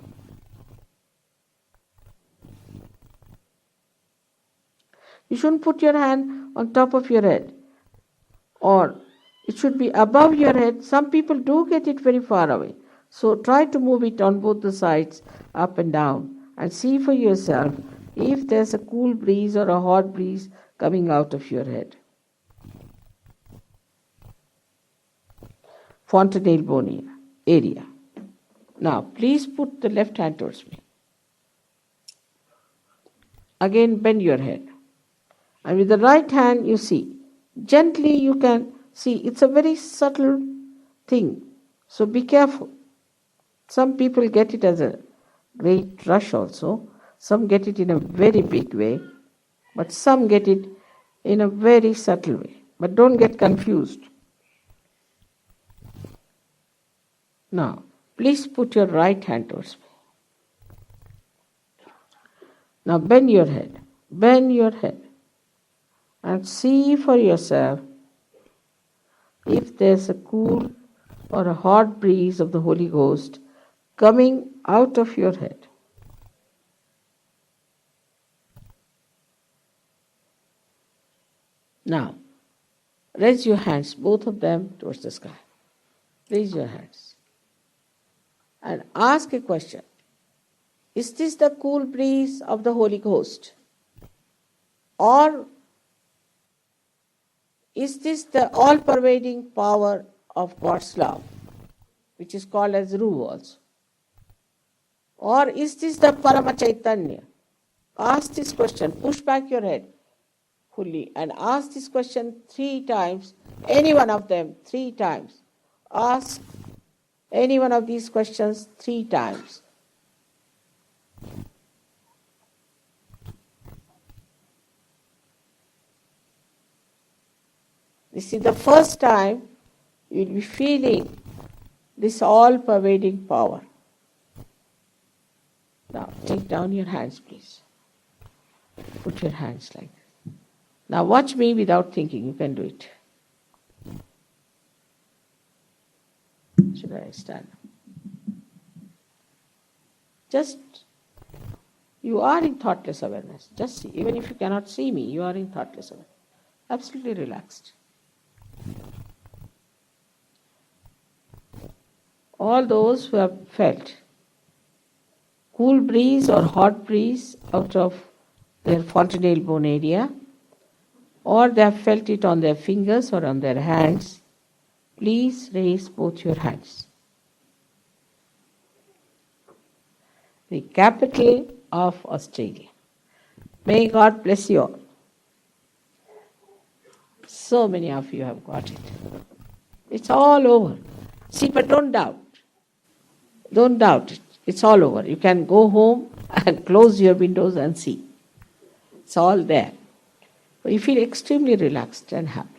You shouldn't put your hand on top of your head, or it should be above your head. Some people do get it very far away. So try to move it on both the sides, up and down, and see for yourself if there's a cool breeze or a hot breeze coming out of your head. Fontanelle bone area. Now, please put the left hand towards me. Again, bend your head. And with the right hand, you see. Gently you can see. It's a very subtle thing. So be careful. Some people get it as a great rush also. Some get it in a very big way. But some get it in a very subtle way. But don't get confused. Now, please put your right hand towards me. Now bend your head. Bend your head. And see for yourself if there's a cool or a hot breeze of the Holy Ghost coming out of your head. Now, raise your hands, both of them, towards the sky. Raise your hands. And ask a question. Is this the cool breeze of the Holy Ghost? Or is this the all-pervading power of God's love, which is called as Ruh also? Or is this the Parama Chaitanya? Ask this question. Push back your head fully and ask this question 3 times, any one of them 3 times. Ask any one of these questions 3 times. This is the first time you will be feeling this all-pervading power. Now, take down your hands, please. Put your hands like this. Now, watch me without thinking. You can do it. Should I stand? Just, you are in thoughtless awareness. Just see. Even if you cannot see me, you are in thoughtless awareness. Absolutely relaxed. All those who have felt cool breeze or hot breeze out of their fontanelle bone area, or they have felt it on their fingers or on their hands, please raise both your hands. The capital of Australia. May God bless you all. So many of you have got it. It's all over. See, but don't doubt. Don't doubt it. It's all over. You can go home and close your windows and see. It's all there. You feel extremely relaxed and happy.